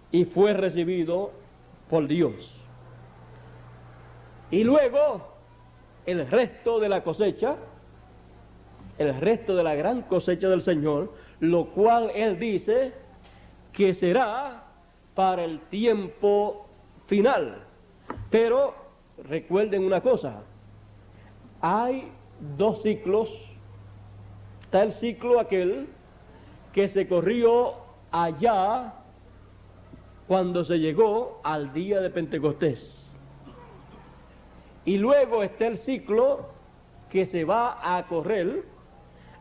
y fue recibido por Dios. Y luego el resto de la cosecha, el resto de la gran cosecha del Señor, lo cual Él dice que será para el tiempo final. Pero recuerden una cosa, hay dos ciclos. Está el ciclo aquel que se corrió allá cuando se llegó al día de Pentecostés. Y luego está el ciclo que se va a correr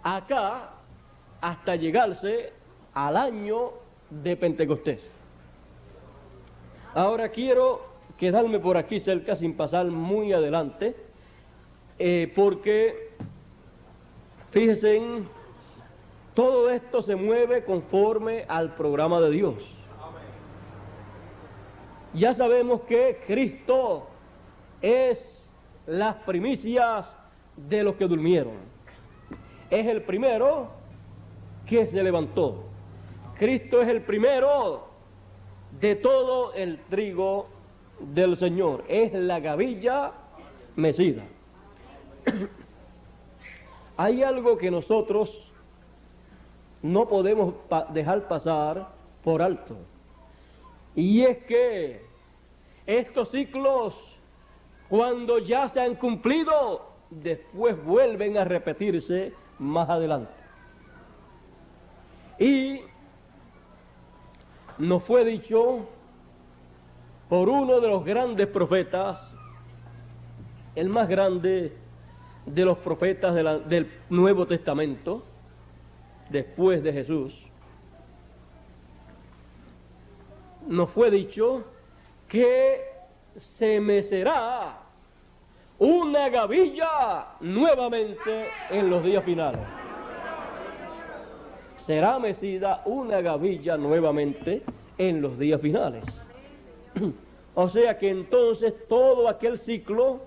acá hasta llegarse al año de Pentecostés. Ahora quiero quedarme por aquí cerca sin pasar muy adelante, porque fíjense, todo esto se mueve conforme al programa de Dios. Ya sabemos que Cristo es las primicias de los que durmieron. Es el primero que se levantó. Cristo es el primero de todo el trigo del Señor. Es la gavilla mecida. Hay algo que nosotros no podemos dejar pasar por alto. Y es que estos ciclos, cuando ya se han cumplido, después vuelven a repetirse más adelante. Y nos fue dicho por uno de los grandes profetas, el más grande de los profetas del Nuevo Testamento, después de Jesús, nos fue dicho que se mecerá una gavilla nuevamente en los días finales. Será mecida una gavilla nuevamente en los días finales. O sea que entonces todo aquel ciclo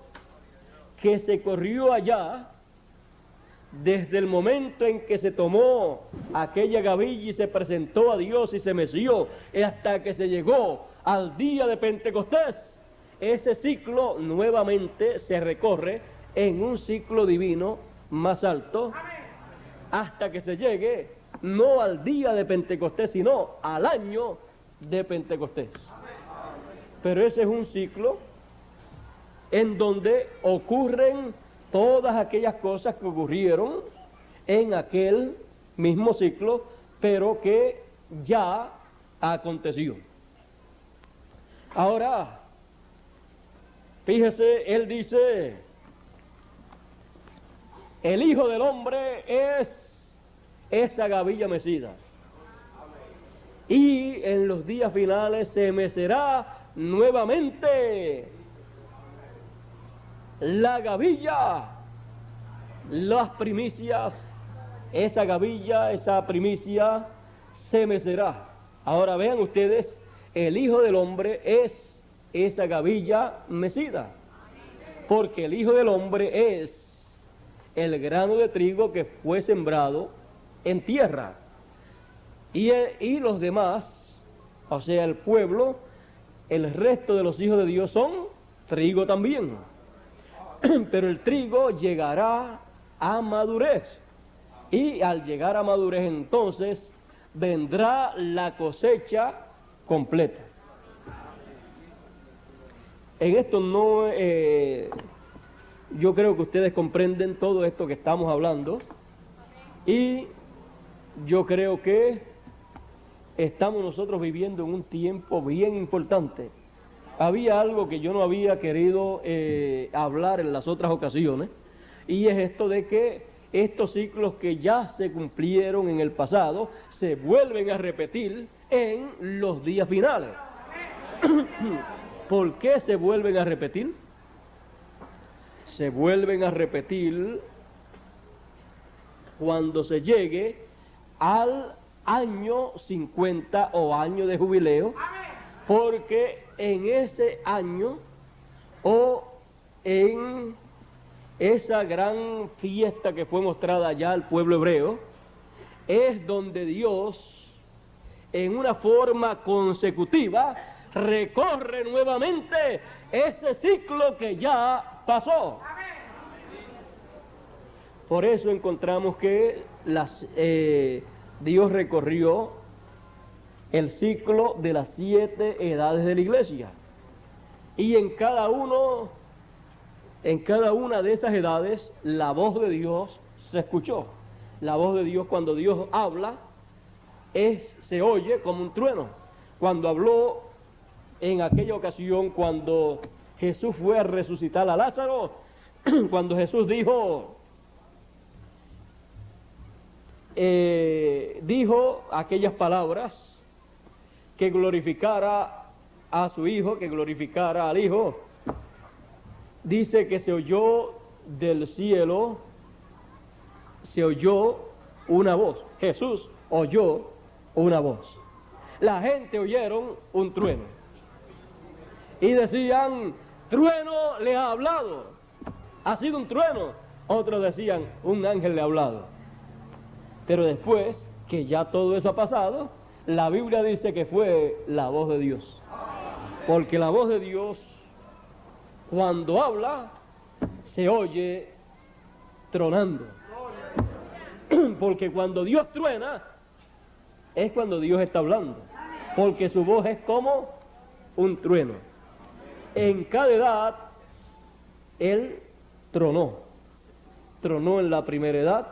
que se corrió allá, desde el momento en que se tomó aquella gavilla y se presentó a Dios y se meció, hasta que se llegó al día de Pentecostés, ese ciclo nuevamente se recorre en un ciclo divino más alto, hasta que se llegue no al día de Pentecostés, sino al año de Pentecostés. Pero ese es un ciclo en donde ocurren todas aquellas cosas que ocurrieron en aquel mismo ciclo, pero que ya aconteció. Ahora, Fíjese, él dice, el Hijo del Hombre es esa gavilla mecida. Y en los días finales se mecerá nuevamente la gavilla, las primicias, esa gavilla, esa primicia se mecerá. Ahora vean ustedes, el Hijo del Hombre es esa gavilla mecida, porque el Hijo del Hombre es el grano de trigo que fue sembrado en tierra, y los demás, o sea, el pueblo, el resto de los hijos de Dios son trigo también. Pero el trigo llegará a madurez, y al llegar a madurez entonces vendrá la cosecha completa. En esto no, yo creo que ustedes comprenden todo esto que estamos hablando, y yo creo que estamos nosotros viviendo en un tiempo bien importante. Había algo que yo no había querido hablar en las otras ocasiones, y es esto de que estos ciclos que ya se cumplieron en el pasado se vuelven a repetir en los días finales. ¿Por qué se vuelven a repetir? Se vuelven a repetir cuando se llegue al año 50 o año de jubileo, porque en ese año o en esa gran fiesta que fue mostrada allá al pueblo hebreo, es donde Dios, en una forma consecutiva, recorre nuevamente ese ciclo que ya pasó. Por eso encontramos que Dios recorrió el ciclo de las 7 edades de la iglesia, y en cada una de esas edades la voz de Dios se escuchó. La voz de Dios, cuando Dios habla, se oye como un trueno. Cuando habló en aquella ocasión, cuando Jesús fue a resucitar a Lázaro, cuando Jesús dijo aquellas palabras, que glorificara a su Hijo, que glorificara al Hijo, dice que se oyó del cielo, se oyó una voz. Jesús oyó una voz. La gente oyeron un trueno y decían, trueno le ha hablado, ha sido un trueno. Otros decían, un ángel le ha hablado. Pero después que ya todo eso ha pasado, la Biblia dice que fue la voz de Dios. Porque la voz de Dios, cuando habla, se oye tronando. Porque cuando Dios truena, es cuando Dios está hablando. Porque su voz es como un trueno. En cada edad, Él tronó. Tronó en la primera edad,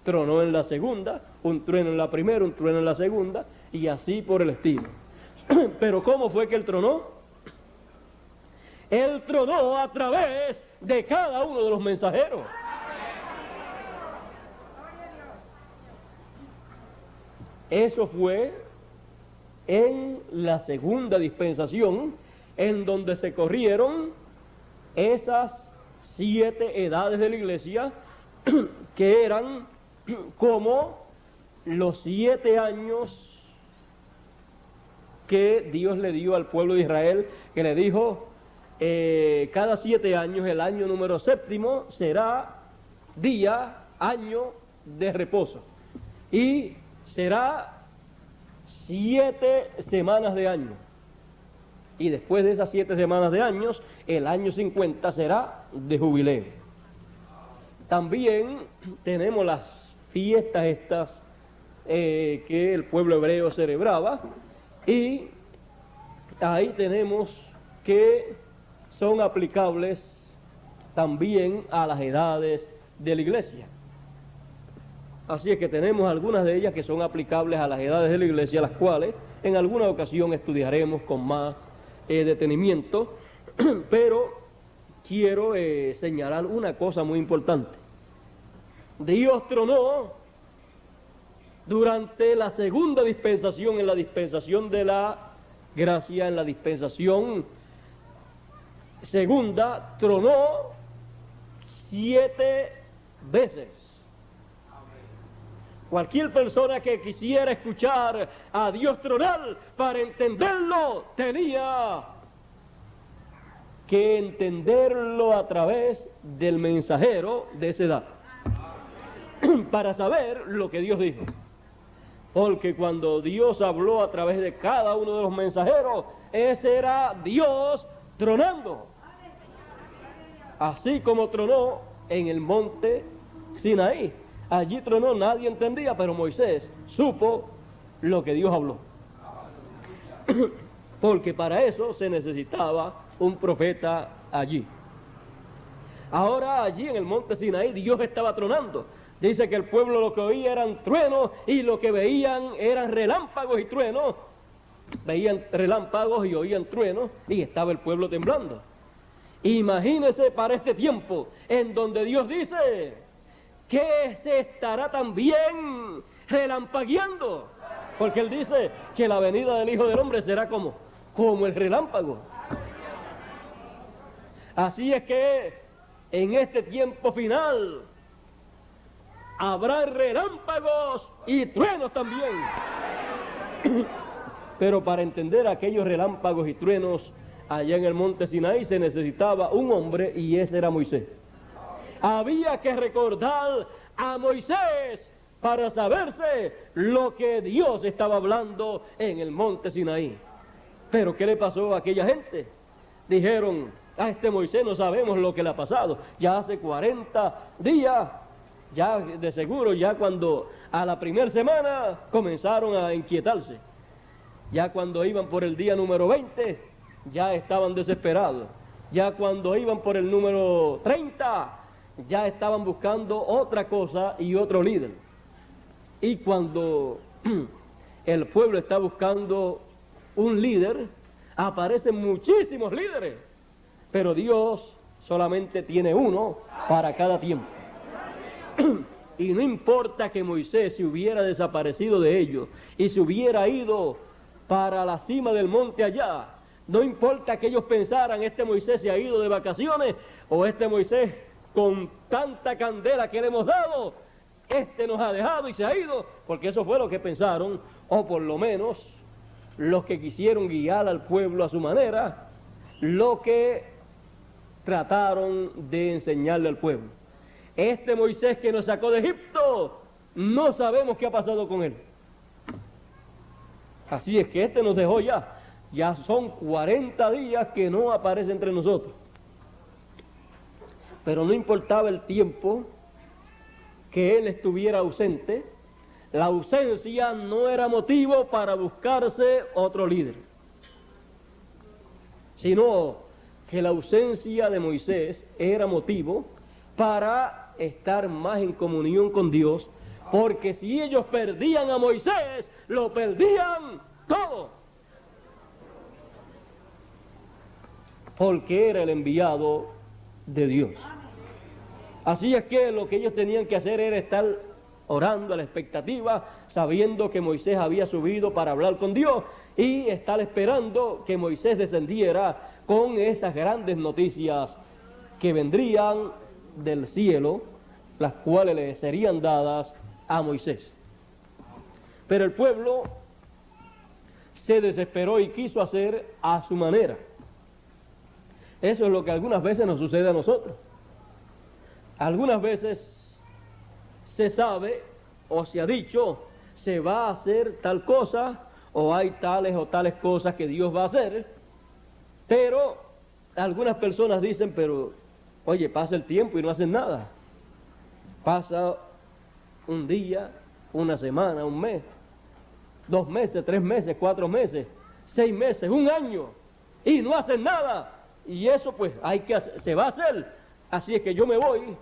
tronó en la segunda, un trueno en la primera, un trueno en la segunda, y así por el estilo. Pero ¿cómo fue que Él tronó? Él tronó a través de cada uno de los mensajeros. Eso fue en la segunda dispensación, en donde se corrieron esas 7 edades de la iglesia, que eran como los 7 años que Dios le dio al pueblo de Israel, que le dijo, cada 7 años, el año número 7 será año de reposo, y será 7 semanas de año, y después de esas 7 semanas de años, el año 50 será de jubileo. También tenemos las fiestas estas que el pueblo hebreo celebraba, y ahí tenemos que son aplicables también a las edades de la iglesia. Así es que tenemos algunas de ellas que son aplicables a las edades de la iglesia, las cuales en alguna ocasión estudiaremos con más detenimiento, pero quiero señalar una cosa muy importante. Dios tronó durante la segunda dispensación, en la dispensación de la gracia, en la dispensación segunda, tronó 7 veces. Cualquier persona que quisiera escuchar a Dios tronar, para entenderlo, tenía que entenderlo a través del mensajero de esa edad, para saber lo que Dios dijo. Porque cuando Dios habló a través de cada uno de los mensajeros, ese era Dios tronando. Así como tronó en el monte Sinaí. Allí tronó, nadie entendía, pero Moisés supo lo que Dios habló. Porque para eso se necesitaba un profeta allí. Ahora allí en el monte Sinaí Dios estaba tronando. Dice que el pueblo lo que oía eran truenos y lo que veían eran relámpagos y truenos. Veían relámpagos y oían truenos y estaba el pueblo temblando. Imagínese para este tiempo en donde Dios dice que se estará también relampagueando, porque Él dice que la venida del Hijo del Hombre será como el relámpago. Así es que en este tiempo final habrá relámpagos y truenos también. Pero para entender aquellos relámpagos y truenos allá en el monte Sinaí se necesitaba un hombre, y ese era Moisés. Había que recordar a Moisés para saberse lo que Dios estaba hablando en el monte Sinaí. Pero ¿qué le pasó a aquella gente? Dijeron, a este Moisés no sabemos lo que le ha pasado. Ya hace 40 días, ya de seguro, ya cuando a la primera semana comenzaron a inquietarse. Ya cuando iban por el día número 20, ya estaban desesperados. Ya cuando iban por el número 30, ya estaban buscando otra cosa y otro líder. Y cuando el pueblo está buscando un líder, aparecen muchísimos líderes, pero Dios solamente tiene uno para cada tiempo. Y no importa que Moisés se hubiera desaparecido de ellos y se hubiera ido para la cima del monte allá, no importa que ellos pensaran, este Moisés se ha ido de vacaciones, o este Moisés con tanta candela que le hemos dado, este nos ha dejado y se ha ido, porque eso fue lo que pensaron, o por lo menos los que quisieron guiar al pueblo a su manera, lo que trataron de enseñarle al pueblo. Este Moisés que nos sacó de Egipto, no sabemos qué ha pasado con él. Así es que este nos dejó ya son 40 días que no aparece entre nosotros. Pero no importaba el tiempo que él estuviera ausente, la ausencia no era motivo para buscarse otro líder, sino que la ausencia de Moisés era motivo para estar más en comunión con Dios, porque si ellos perdían a Moisés, lo perdían todo, porque era el enviado de Dios. Así es que lo que ellos tenían que hacer era estar orando a la expectativa, sabiendo que Moisés había subido para hablar con Dios, y estar esperando que Moisés descendiera con esas grandes noticias que vendrían del cielo, las cuales le serían dadas a Moisés. Pero el pueblo se desesperó y quiso hacer a su manera. Eso es lo que algunas veces nos sucede a nosotros. Algunas veces se sabe o se ha dicho, se va a hacer tal cosa, o hay tales o tales cosas que Dios va a hacer, pero algunas personas dicen, pero oye, pasa el tiempo y no hacen nada. Pasa un día, una semana, un mes, 2 meses, 3 meses, 4 meses, 6 meses, un año, y no hacen nada. Y eso pues se va a hacer. Así es que yo me voy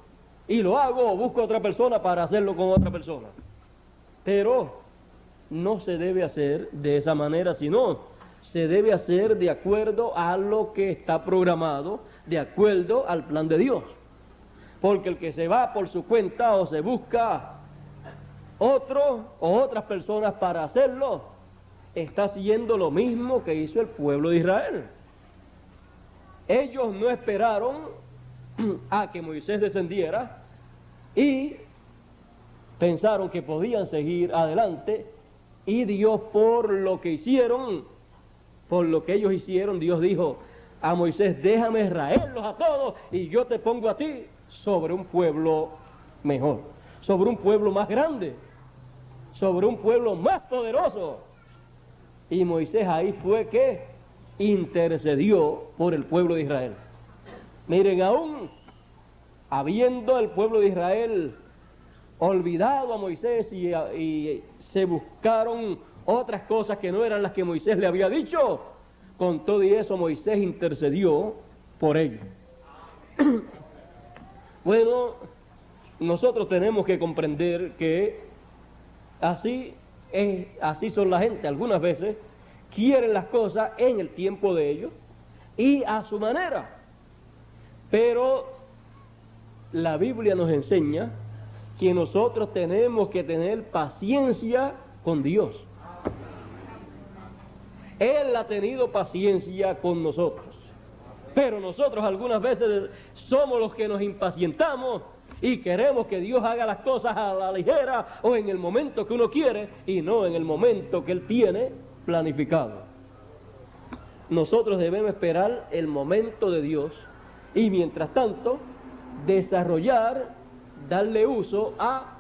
y lo hago, o busco a otra persona para hacerlo con otra persona. Pero no se debe hacer de esa manera, sino se debe hacer de acuerdo a lo que está programado, de acuerdo al plan de Dios. Porque el que se va por su cuenta o se busca otro o otras personas para hacerlo, está haciendo lo mismo que hizo el pueblo de Israel. Ellos no esperaron a que Moisés descendiera y pensaron que podían seguir adelante, y Dios, por lo que hicieron, por lo que ellos hicieron, Dios dijo a Moisés: déjame traerlos a todos y yo te pongo a ti sobre un pueblo mejor, sobre un pueblo más grande, sobre un pueblo más poderoso. Y Moisés ahí fue que intercedió por el pueblo de Israel. Miren, aún habiendo el pueblo de Israel olvidado a Moisés y se buscaron otras cosas que no eran las que Moisés le había dicho, con todo y eso Moisés intercedió por ellos. Bueno, nosotros tenemos que comprender que así son la gente. Algunas veces quieren las cosas en el tiempo de ellos y a su manera, pero la Biblia nos enseña que nosotros tenemos que tener paciencia con Dios. Él ha tenido paciencia con nosotros, pero nosotros algunas veces somos los que nos impacientamos y queremos que Dios haga las cosas a la ligera o en el momento que uno quiere y no en el momento que Él tiene planificado. Nosotros debemos esperar el momento de Dios y mientras tanto desarrollar, darle uso a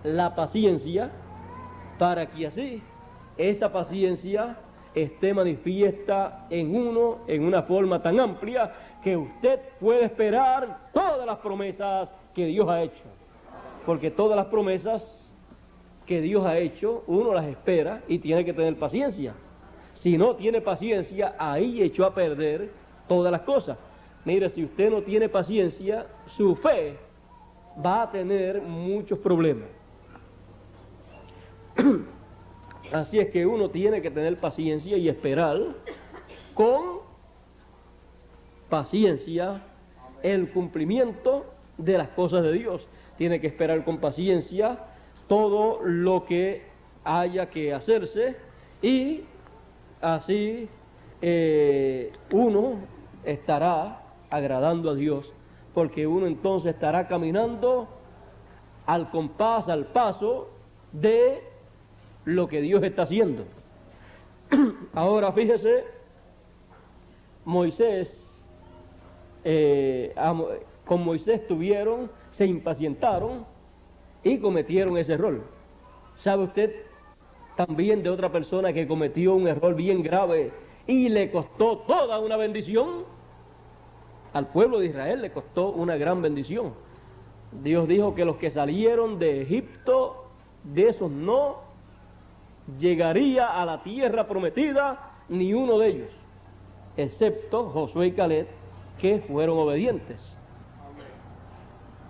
la paciencia para que así esa paciencia esté manifiesta en uno en una forma tan amplia que usted puede esperar todas las promesas que Dios ha hecho. Porque todas las promesas que Dios ha hecho, uno las espera y tiene que tener paciencia. Si no tiene paciencia, ahí echó a perder todas las cosas. Mire, si usted no tiene paciencia, su fe va a tener muchos problemas. Así es que uno tiene que tener paciencia y esperar con paciencia el cumplimiento de las cosas de Dios. Tiene que esperar con paciencia todo lo que haya que hacerse y así uno estará agradando a Dios, porque uno entonces estará caminando al compás, al paso de lo que Dios está haciendo. Ahora fíjese, con Moisés se impacientaron y cometieron ese error. ¿Sabe usted también de otra persona que cometió un error bien grave y le costó toda una bendición? Al pueblo de Israel le costó una gran bendición. Dios dijo que los que salieron de Egipto, de esos no llegaría a la tierra prometida ni uno de ellos, excepto Josué y Caleb, que fueron obedientes.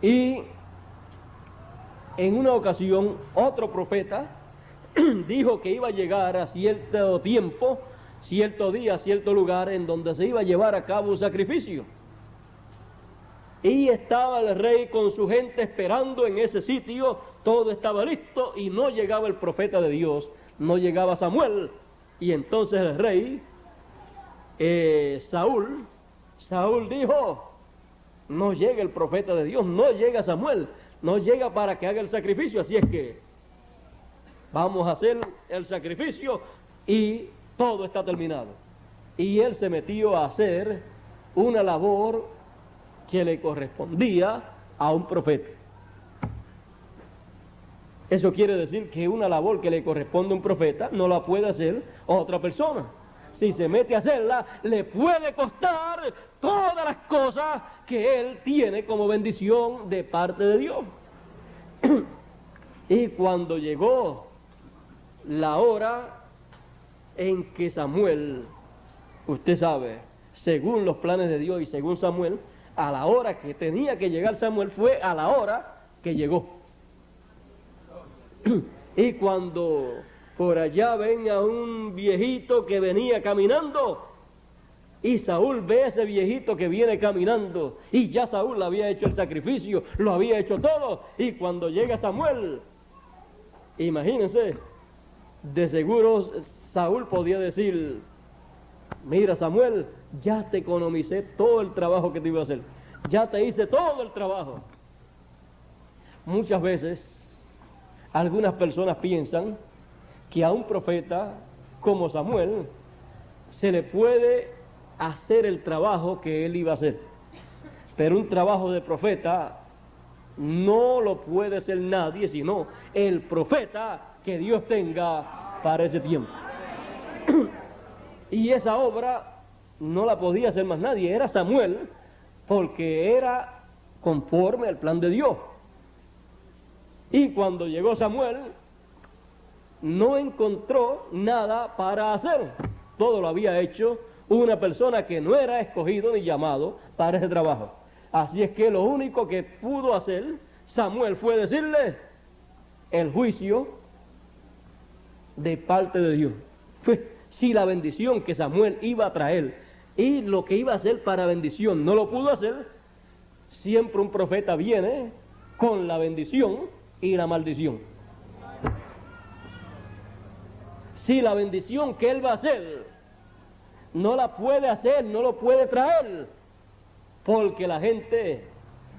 Y en una ocasión otro profeta dijo que iba a llegar a cierto tiempo, cierto día, cierto lugar en donde se iba a llevar a cabo un sacrificio. Y estaba el rey con su gente esperando en ese sitio, todo estaba listo y no llegaba el profeta de Dios, no llegaba Samuel. Y entonces el rey, Saúl dijo: no llega el profeta de Dios, no llega Samuel, no llega para que haga el sacrificio, así es que vamos a hacer el sacrificio y todo está terminado. Y él se metió a hacer una labor que le correspondía a un profeta. Eso quiere decir que una labor que le corresponde a un profeta no la puede hacer otra persona. Si se mete a hacerla, le puede costar todas las cosas que él tiene como bendición de parte de Dios. Y cuando llegó la hora en que Samuel, usted sabe, según los planes de Dios y según Samuel, a la hora que tenía que llegar Samuel fue a la hora que llegó. Y cuando por allá ven a un viejito que venía caminando, Y Saúl ve a ese viejito que viene caminando, y ya Saúl había hecho el sacrificio, lo había hecho todo, y cuando llega Samuel, imagínense, de seguro Saúl podía decir: mira, Samuel, ya te economicé todo el trabajo que te iba a hacer, ya te hice todo el trabajo. Muchas veces algunas personas piensan que a un profeta como Samuel se le puede hacer el trabajo que él iba a hacer, pero un trabajo de profeta no lo puede hacer nadie sino el profeta que Dios tenga para ese tiempo. Y esa obra no la podía hacer más nadie, era Samuel, porque era conforme al plan de Dios. Y cuando llegó Samuel, no encontró nada para hacer, todo lo había hecho una persona que no era escogido ni llamado para ese trabajo. Así es que lo único que pudo hacer Samuel fue decirle el juicio de parte de Dios. Si la bendición que Samuel iba a traer y lo que iba a hacer para bendición no lo pudo hacer, siempre un profeta viene con la bendición y la maldición. Si la bendición que él va a hacer no la puede hacer, no lo puede traer, porque la gente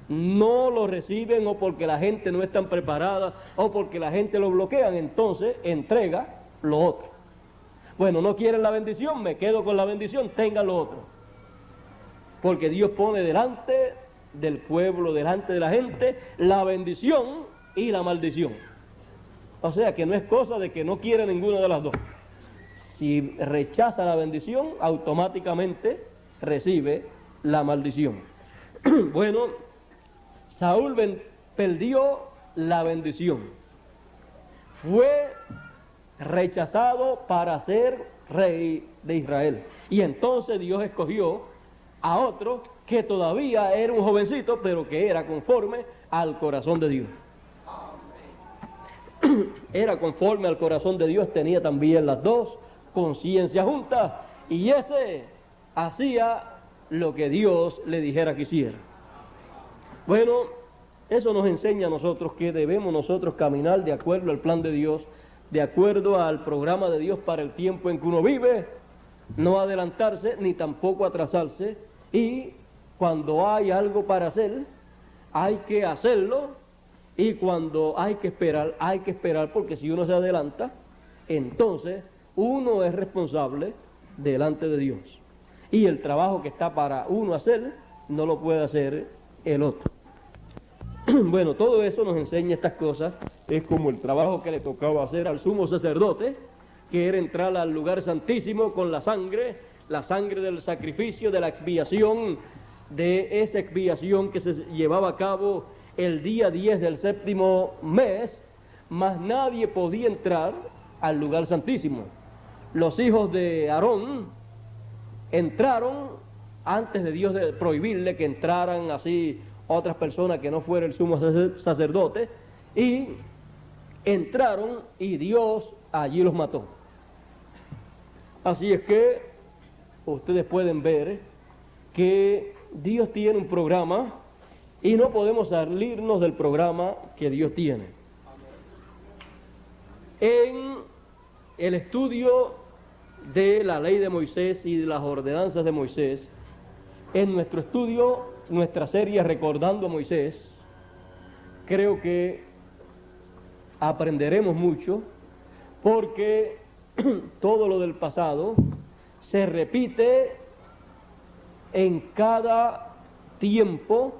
no lo reciben, o porque la gente no está preparada, o porque la gente lo bloquean, entonces entrega lo otro. Bueno, no quieren la bendición, me quedo con la bendición, tengan lo otro. Porque Dios pone delante del pueblo, delante de la gente, la bendición y la maldición. O sea que no es cosa de que no quiere ninguna de las dos. Si rechaza la bendición, automáticamente recibe la maldición. Bueno, Saúl perdió la bendición. Fue rechazado para ser rey de Israel. Y entonces Dios escogió a otro que todavía era un jovencito, pero que era conforme al corazón de Dios. Era conforme al corazón de Dios, tenía también las dos conciencias juntas, y ese hacía lo que Dios le dijera que hiciera. Bueno, eso nos enseña a nosotros que debemos nosotros caminar de acuerdo al plan de Dios, de acuerdo al programa de Dios para el tiempo en que uno vive, no adelantarse ni tampoco atrasarse, y cuando hay algo para hacer, hay que hacerlo, y cuando hay que esperar, porque si uno se adelanta, entonces uno es responsable delante de Dios. Y el trabajo que está para uno hacer, no lo puede hacer el otro. Bueno, todo eso nos enseña estas cosas. Es como el trabajo que le tocaba hacer al sumo sacerdote, que era entrar al lugar santísimo con la sangre del sacrificio, de la expiación, de esa expiación que se llevaba a cabo el día 10 del séptimo mes, mas nadie podía entrar al lugar santísimo. Los hijos de Aarón entraron antes de Dios de prohibirle que entraran así otras personas que no fuera el sumo sacerdote, y entraron y Dios allí los mató. Así es que ustedes pueden ver que Dios tiene un programa y no podemos salirnos del programa que Dios tiene. En el estudio de la ley de Moisés y de las ordenanzas de Moisés, en nuestro estudio, nuestra serie Recordando a Moisés, creo que aprenderemos mucho, porque todo lo del pasado se repite en cada tiempo,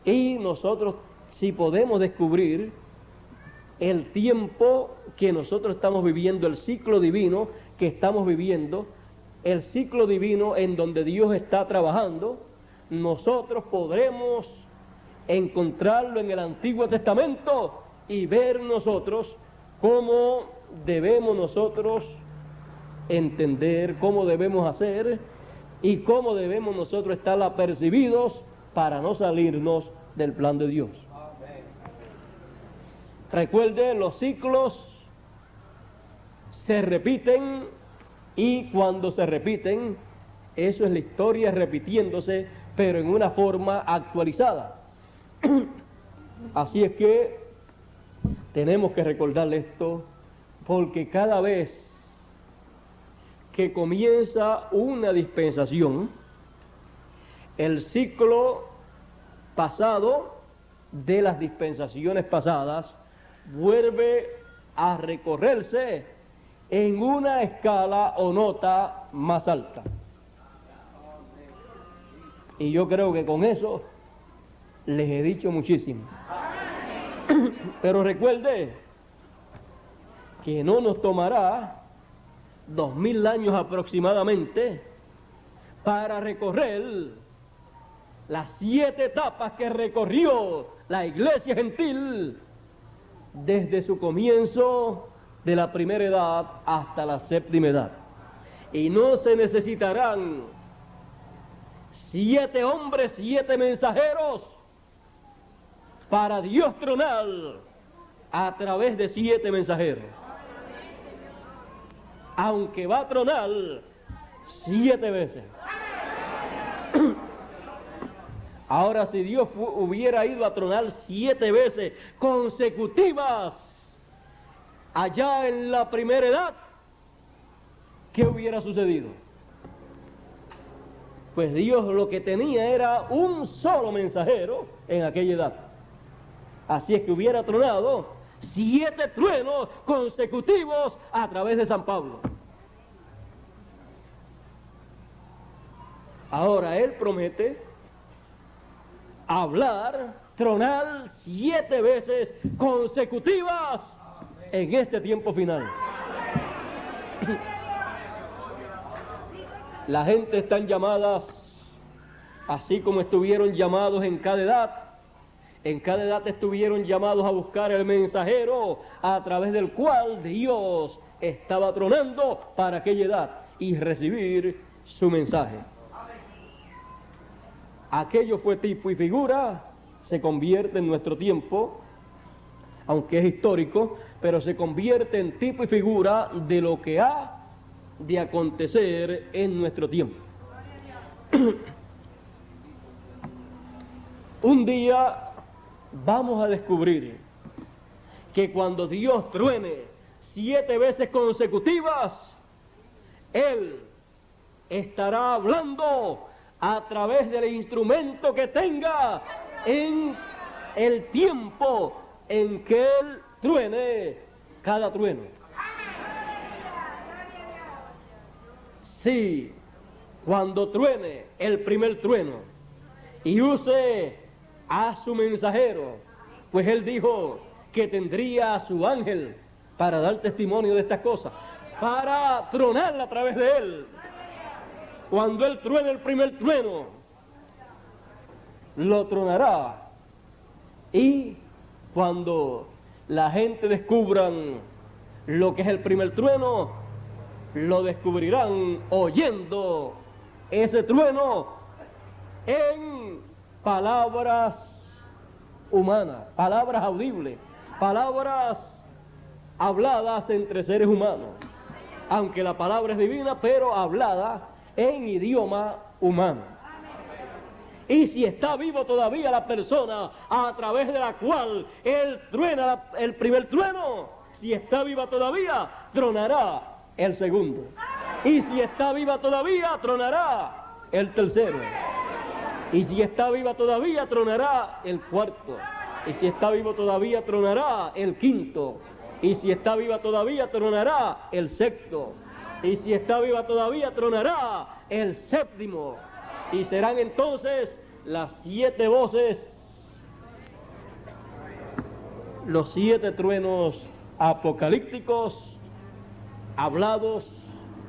y nosotros, si podemos descubrir el tiempo que nosotros estamos viviendo, el ciclo divino que estamos viviendo, el ciclo divino en donde Dios está trabajando, nosotros podremos encontrarlo en el Antiguo Testamento y ver nosotros cómo debemos nosotros entender, cómo debemos hacer y cómo debemos nosotros estar apercibidos para no salirnos del plan de Dios. Recuerde, los ciclos se repiten, y cuando se repiten Eso es la historia repitiéndose, pero en una forma actualizada. Así es que tenemos que recordar esto, porque cada vez que comienza una dispensación, el ciclo pasado de las dispensaciones pasadas vuelve a recorrerse en una escala o nota más alta. Y yo creo que con eso les he dicho muchísimo. Pero recuerde que no nos tomará 2000 años aproximadamente para recorrer las 7 etapas que recorrió la iglesia gentil desde su comienzo de la primera edad hasta la séptima edad. Y no se necesitarán 7 hombres, 7 mensajeros para Dios tronar a través de 7 mensajeros. Aunque va a tronar 7 veces. Ahora, si Dios hubiera ido a tronar 7 veces consecutivas allá en la primera edad, ¿qué hubiera sucedido? Pues Dios lo que tenía era un solo mensajero en aquella edad. Así es que hubiera tronado 7 truenos consecutivos a través de San Pablo. Ahora Él promete hablar, tronar 7 veces consecutivas en este tiempo final. La gente están llamadas, así como estuvieron llamados en cada edad estuvieron llamados a buscar el mensajero a través del cual Dios estaba tronando para aquella edad y recibir su mensaje. Aquello fue tipo y figura, se convierte en nuestro tiempo, aunque es histórico, pero se convierte en tipo y figura de lo que ha de acontecer en nuestro tiempo. Un día vamos a descubrir que cuando Dios truene 7 veces consecutivas, Él estará hablando a través del instrumento que tenga en el tiempo en que Él truene cada trueno. Sí, cuando truene el primer trueno y use a su mensajero, pues Él dijo que tendría a su ángel para dar testimonio de estas cosas, para tronar a través de Él. Cuando Él truene el primer trueno, lo tronará. Y cuando la gente descubran lo que es el primer trueno, lo descubrirán oyendo ese trueno en palabras humanas, palabras audibles, palabras habladas entre seres humanos. Aunque la palabra es divina, pero hablada en idioma humano. Y si está vivo todavía la persona a través de la cual Él truena el primer trueno, si está viva todavía, tronará el segundo. Y si está viva todavía, tronará el tercero. Y si está viva todavía, tronará el cuarto. Y si está vivo todavía, tronará el quinto. Y si está viva todavía, tronará el sexto. Y si está viva todavía, tronará el séptimo. Y serán entonces las 7 voces, los 7 truenos apocalípticos, hablados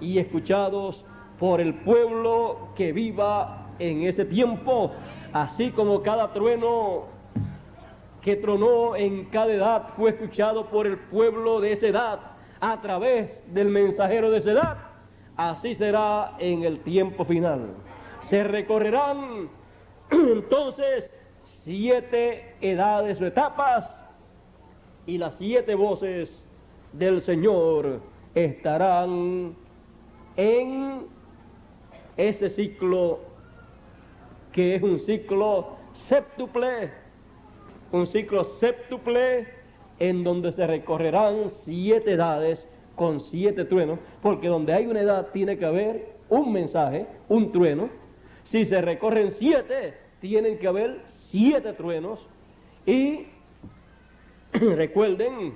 y escuchados por el pueblo que viva en ese tiempo, así como cada trueno que tronó en cada edad fue escuchado por el pueblo de esa edad a través del mensajero de esa edad. Así será en el tiempo final. Se recorrerán entonces 7 edades o etapas, y las 7 voces del Señor estarán en ese ciclo que es un ciclo séptuple en donde se recorrerán 7 edades con 7 truenos, porque donde hay una edad tiene que haber un mensaje, un trueno. Si se recorren 7, tienen que haber 7 truenos. Y recuerden,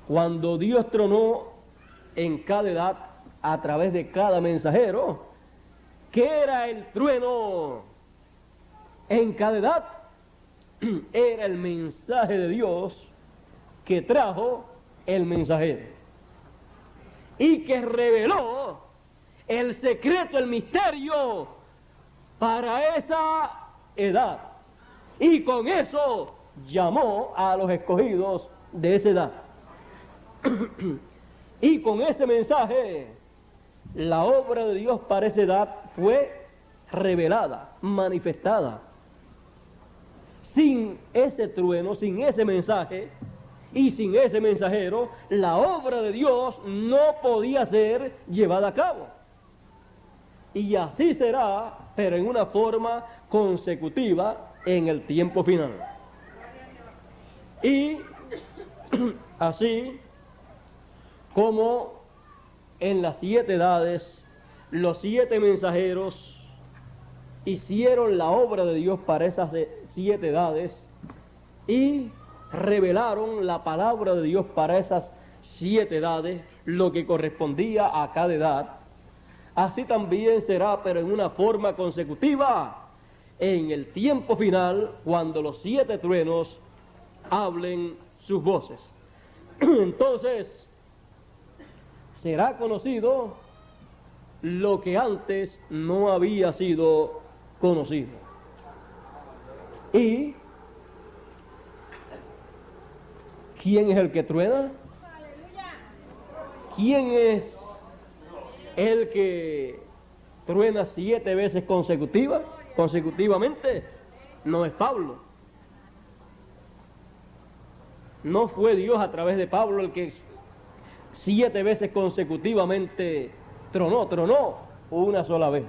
cuando Dios tronó en cada edad a través de cada mensajero, ¿qué era el trueno en cada edad? Era el mensaje de Dios que trajo el mensajero y que reveló el secreto, el misterio para esa edad, y con eso llamó a los escogidos de esa edad. Y con ese mensaje la obra de Dios para esa edad fue revelada, manifestada. Sin ese trueno, sin ese mensaje y sin ese mensajero, la obra de Dios no podía ser llevada a cabo. Y así será, pero en una forma consecutiva en el tiempo final. Y así como en las 7 edades, los 7 mensajeros hicieron la obra de Dios para esas 7 edades y revelaron la palabra de Dios para esas 7 edades, lo que correspondía a cada edad. Así también será, pero en una forma consecutiva, en el tiempo final, cuando los 7 truenos hablen sus voces. Entonces, será conocido lo que antes no había sido conocido. ¿Y quién es el que truena? ¿Quién es el que truena 7 veces consecutivamente? No es Pablo. No fue Dios a través de Pablo el que 7 veces consecutivamente tronó una sola vez.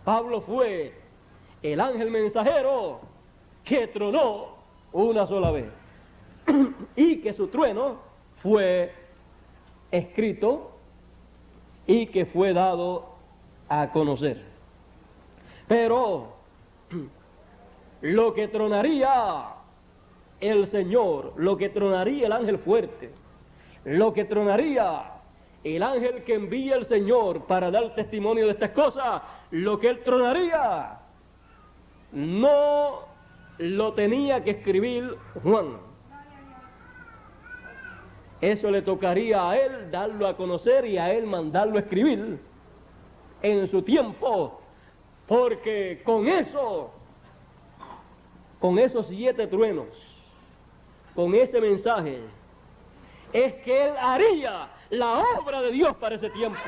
Pablo fue el ángel mensajero que tronó una sola vez. Y que su trueno fue escrito y que fue dado a conocer. Pero lo que tronaría el Señor, lo que tronaría el ángel fuerte, lo que tronaría el ángel que envía el Señor para dar testimonio de estas cosas, lo que él tronaría, no lo tenía que escribir Juan. Eso le tocaría a él darlo a conocer y a él mandarlo a escribir en su tiempo, porque con esos 7 truenos, con ese mensaje, es que él haría la obra de Dios para ese tiempo.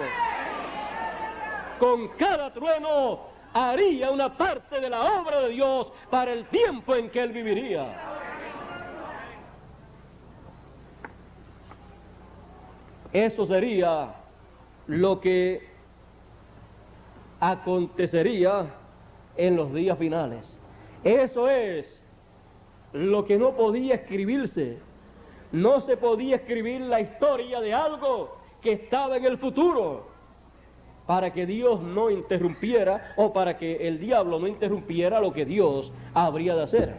Con cada trueno haría una parte de la obra de Dios para el tiempo en que él viviría. Eso sería lo que acontecería en los días finales. Eso es lo que no podía escribirse. No se podía escribir la historia de algo que estaba en el futuro, para que Dios no interrumpiera, o para que el diablo no interrumpiera lo que Dios habría de hacer.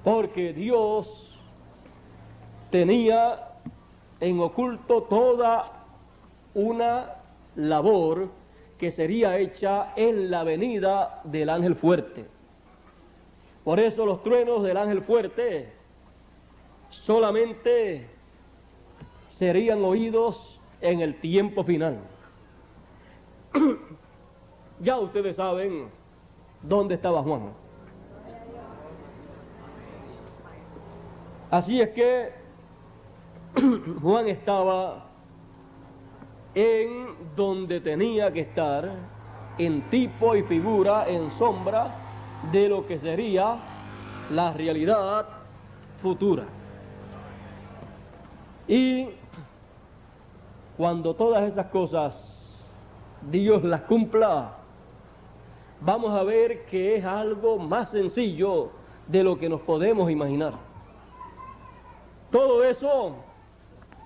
Porque Dios tenía en oculto toda una labor que sería hecha en la venida del ángel fuerte. Por eso los truenos del ángel fuerte solamente serían oídos en el tiempo final. Ya ustedes saben dónde estaba Juan. Así es que Juan estaba en donde tenía que estar, en tipo y figura, en sombra de lo que sería la realidad futura. Y cuando todas esas cosas Dios las cumpla, vamos a ver que es algo más sencillo de lo que nos podemos imaginar. Todo eso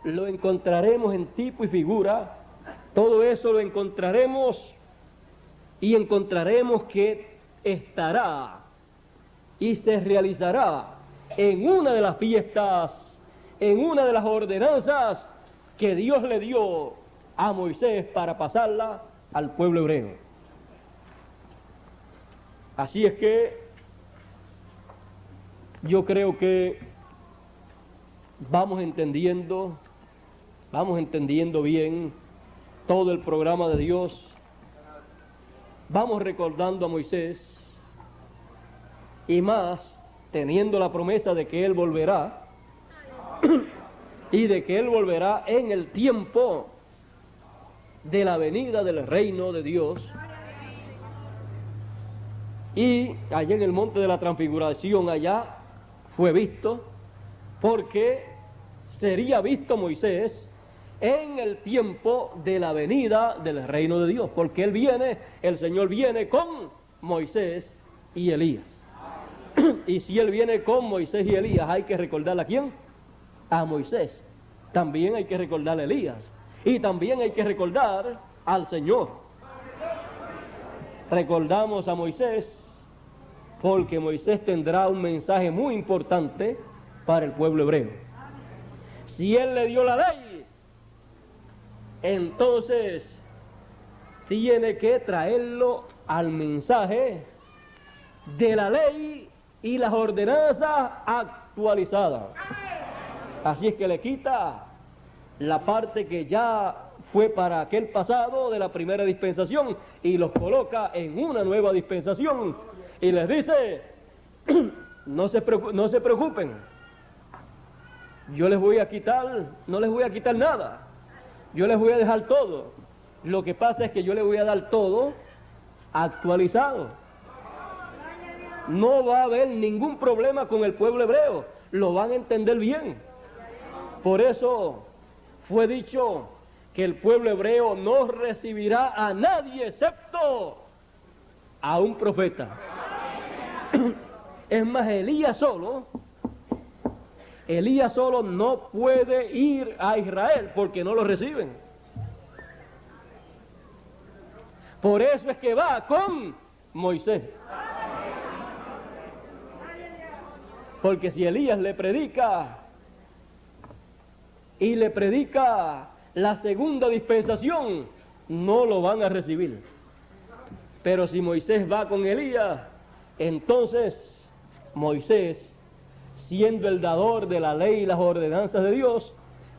lo encontraremos en tipo y figura, todo eso lo encontraremos y encontraremos que estará y se realizará en una de las fiestas, en una de las ordenanzas que Dios le dio a Moisés para pasarla al pueblo hebreo. Así es que yo creo que vamos entendiendo bien todo el programa de Dios. Vamos recordando a Moisés y más teniendo la promesa de que Él volverá y de que Él volverá en el tiempo de la venida del reino de Dios. Y allá en el monte de la transfiguración, allá fue visto, porque sería visto Moisés en el tiempo de la venida del reino de Dios, porque Él viene, el Señor viene con Moisés y Elías. Y si Él viene con Moisés y Elías, hay que recordarle a ¿quién? A Moisés. También hay que recordarle a Elías. Y también hay que recordar al Señor. Recordamos a Moisés porque Moisés tendrá un mensaje muy importante para el pueblo hebreo. Si Él le dio la ley, entonces tiene que traerlo al mensaje de la ley y las ordenanzas actualizadas. Así es que le quita la parte que ya fue para aquel pasado de la primera dispensación y los coloca en una nueva dispensación y les dice, no se preocupen, yo les voy a quitar, no les voy a quitar nada, yo les voy a dejar todo. Lo que pasa es que yo les voy a dar todo actualizado. No va a haber ningún problema con el pueblo hebreo, lo van a entender bien. Por eso fue dicho que el pueblo hebreo no recibirá a nadie excepto a un profeta. Es más, Elías solo no puede ir a Israel porque no lo reciben. Por eso es que va con Moisés. Porque si Elías le predica y le predica la segunda dispensación, no lo van a recibir. Pero si Moisés va con Elías, entonces Moisés, siendo el dador de la ley y las ordenanzas de Dios,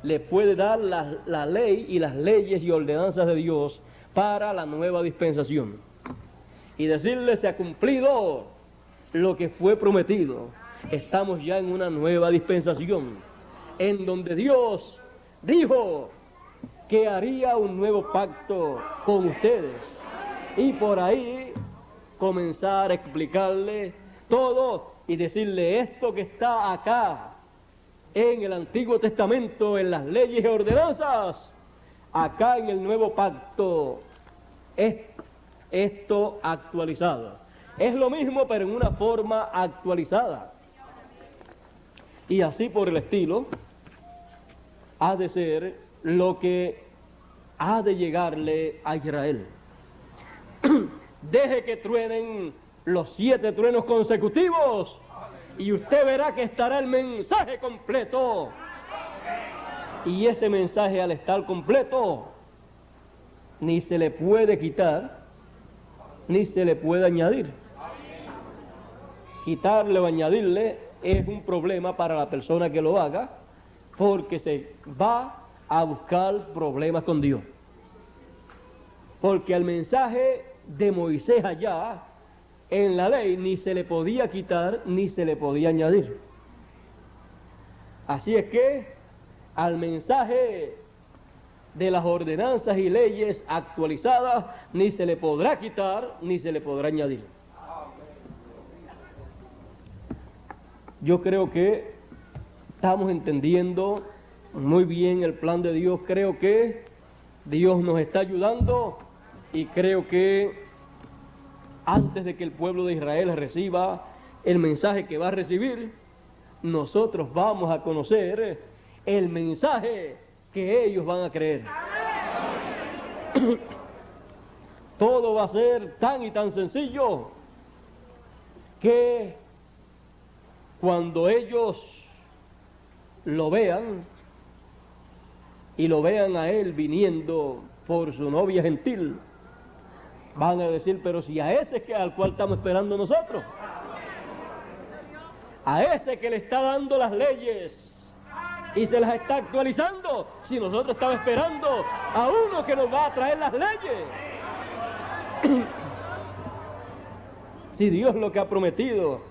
le puede dar la ley y las leyes y ordenanzas de Dios para la nueva dispensación. Y decirle, se ha cumplido lo que fue prometido. Estamos ya en una nueva dispensación, en donde Dios dijo que haría un nuevo pacto con ustedes. Y por ahí comenzar a explicarle todo y decirle esto que está acá en el Antiguo Testamento, en las leyes y ordenanzas, acá en el nuevo pacto, es esto actualizado. Es lo mismo pero en una forma actualizada. Y así por el estilo ha de ser lo que ha de llegarle a Israel. Deje que truenen los 7 truenos consecutivos y usted verá que estará el mensaje completo. Y ese mensaje, al estar completo, ni se le puede quitar ni se le puede añadir. Quitarle o añadirle es un problema para la persona que lo haga, porque se va a buscar problemas con Dios. Porque al mensaje de Moisés allá en la ley ni se le podía quitar ni se le podía añadir. Así es que al mensaje de las ordenanzas y leyes actualizadas ni se le podrá quitar ni se le podrá añadir. Yo creo que estamos entendiendo muy bien el plan de Dios. Creo que Dios nos está ayudando y creo que antes de que el pueblo de Israel reciba el mensaje que va a recibir, nosotros vamos a conocer el mensaje que ellos van a creer. Todo va a ser tan y tan sencillo que cuando ellos lo vean y lo vean a él viniendo por su novia gentil, van a decir, pero si a ese que al cual estamos esperando nosotros, a ese que le está dando las leyes y se las está actualizando, si nosotros estamos esperando a uno que nos va a traer las leyes. Si Dios lo que ha prometido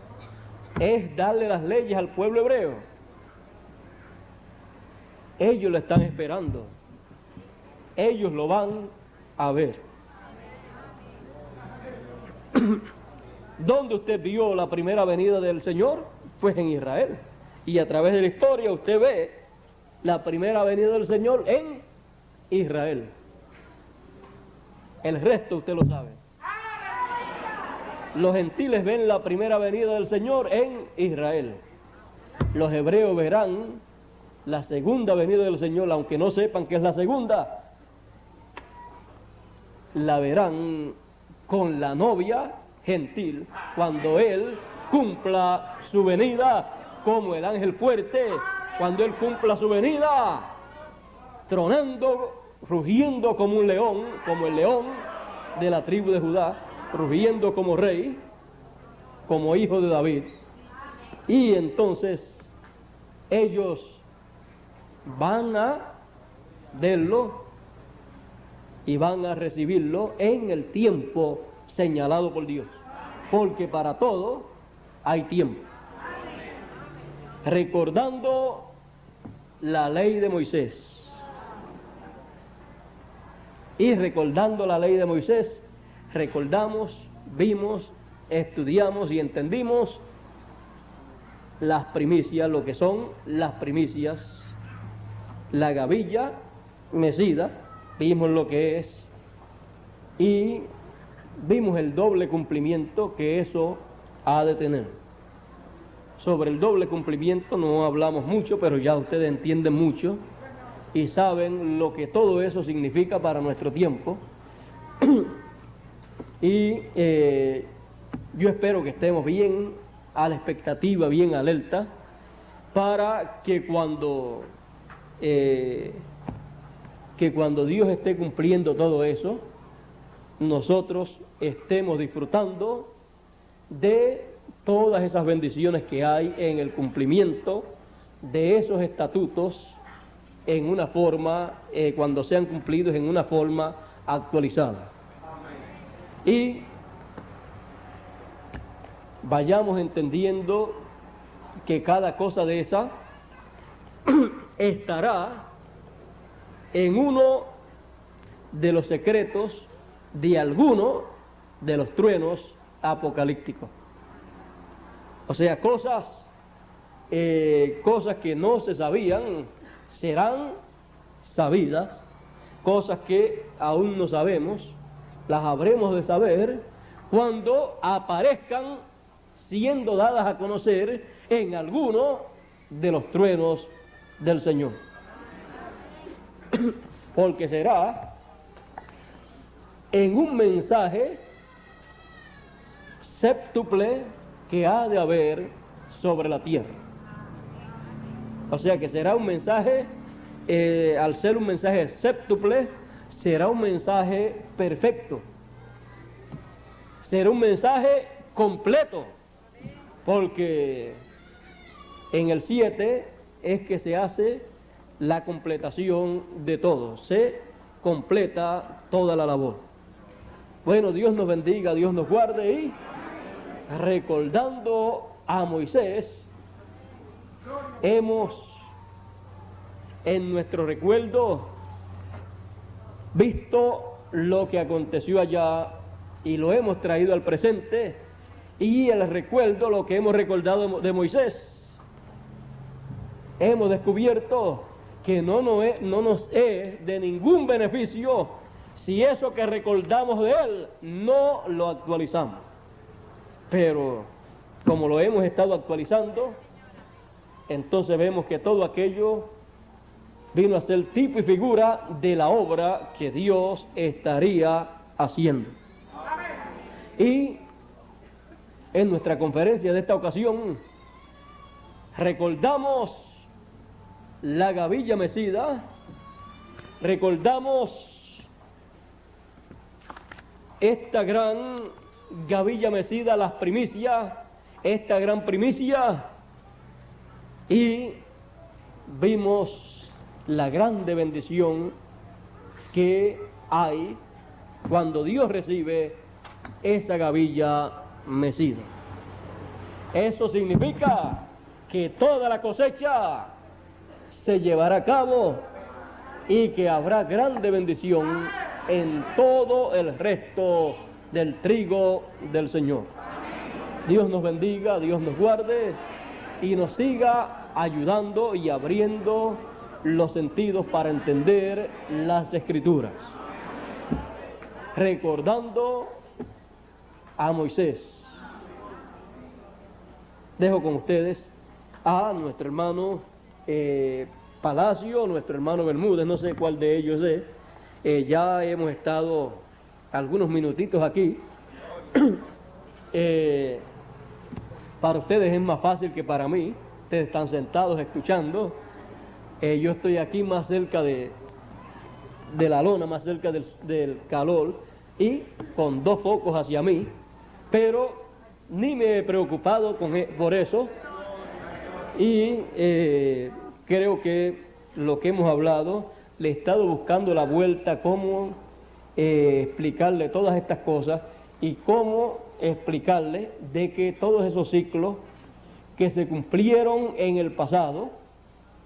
es darle las leyes al pueblo hebreo, ellos lo están esperando, ellos lo van a ver. ¿Dónde usted vio la primera venida del Señor? Pues en Israel. Y a través de la historia usted ve la primera venida del Señor en Israel. El resto usted lo sabe. Los gentiles ven la primera venida del Señor en Israel. Los hebreos verán la segunda venida del Señor, aunque no sepan que es la segunda, la verán con la novia gentil cuando Él cumpla su venida, como el ángel fuerte, cuando Él cumpla su venida, tronando, rugiendo como un león, como el león de la tribu de Judá, rugiendo como rey, como hijo de David. Y entonces ellos van a verlo y van a recibirlo en el tiempo señalado por Dios, porque para todo hay tiempo. Recordando la ley de Moisés, y recordando la ley de Moisés, recordamos, vimos, estudiamos y entendimos las primicias, lo que son las primicias, la gavilla mecida, vimos lo que es y vimos el doble cumplimiento que eso ha de tener. Sobre el doble cumplimiento no hablamos mucho, pero ya ustedes entienden mucho y saben lo que todo eso significa para nuestro tiempo. Y yo espero que estemos bien a la expectativa, bien alerta, para que cuando Dios esté cumpliendo todo eso, nosotros estemos disfrutando de todas esas bendiciones que hay en el cumplimiento de esos estatutos en una forma, cuando sean cumplidos en una forma actualizada. Y vayamos entendiendo que cada cosa de esa estará en uno de los secretos de alguno de los truenos apocalípticos. O sea, cosas que no se sabían serán sabidas, cosas que aún no sabemos, las habremos de saber cuando aparezcan siendo dadas a conocer en alguno de los truenos del Señor. Porque será en un mensaje séptuple que ha de haber sobre la tierra. O sea que será un mensaje, al ser un mensaje séptuple, será un mensaje perfecto. Será un mensaje completo, porque en el 7 es que se hace la completación de todo, se completa toda la labor. Bueno, Dios nos bendiga, Dios nos guarde, y recordando a Moisés, hemos en nuestro recuerdo visto lo que aconteció allá y lo hemos traído al presente, y el recuerdo, lo que hemos recordado de Moisés, hemos descubierto que no nos es de ningún beneficio si eso que recordamos de Él no lo actualizamos. Pero como lo hemos estado actualizando, entonces vemos que todo aquello vino a ser tipo y figura de la obra que Dios estaría haciendo. Y en nuestra conferencia de esta ocasión recordamos la gavilla mecida, recordamos esta gran gavilla mecida, las primicias, esta gran primicia, y vimos la grande bendición que hay cuando Dios recibe esa gavilla mecida. Eso significa que toda la cosecha se llevará a cabo y que habrá grande bendición en todo el resto del trigo del Señor. Dios nos bendiga, Dios nos guarde y nos siga ayudando y abriendo los sentidos para entender las Escrituras. Recordando a Moisés, dejo con ustedes a nuestro hermano Palacio, nuestro hermano Bermúdez, no sé cuál de ellos es. Ya hemos estado algunos minutitos aquí. Para ustedes es más fácil que para mí. Ustedes están sentados escuchando. Yo estoy aquí más cerca de la lona, más cerca del calor y con dos focos hacia mí, pero ni me he preocupado por eso, y creo que lo que hemos hablado, le he estado buscando la vuelta, cómo explicarle todas estas cosas y cómo explicarle de que todos esos ciclos que se cumplieron en el pasado,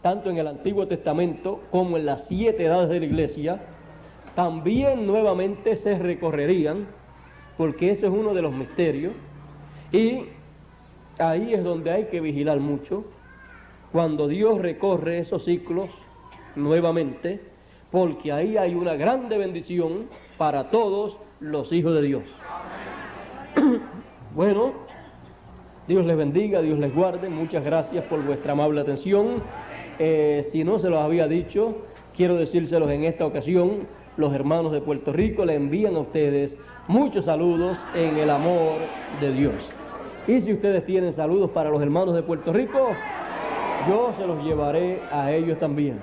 tanto en el Antiguo Testamento como en las 7 edades de la Iglesia, también nuevamente se recorrerían, porque ese es uno de los misterios, y ahí es donde hay que vigilar mucho, cuando Dios recorre esos ciclos nuevamente, porque ahí hay una grande bendición para todos los hijos de Dios. Bueno, Dios les bendiga, Dios les guarde, muchas gracias por vuestra amable atención. Si no se los había dicho, quiero decírselos en esta ocasión. Los hermanos de Puerto Rico le envían a ustedes muchos saludos en el amor de Dios. Y si ustedes tienen saludos para los hermanos de Puerto Rico, yo se los llevaré a ellos también.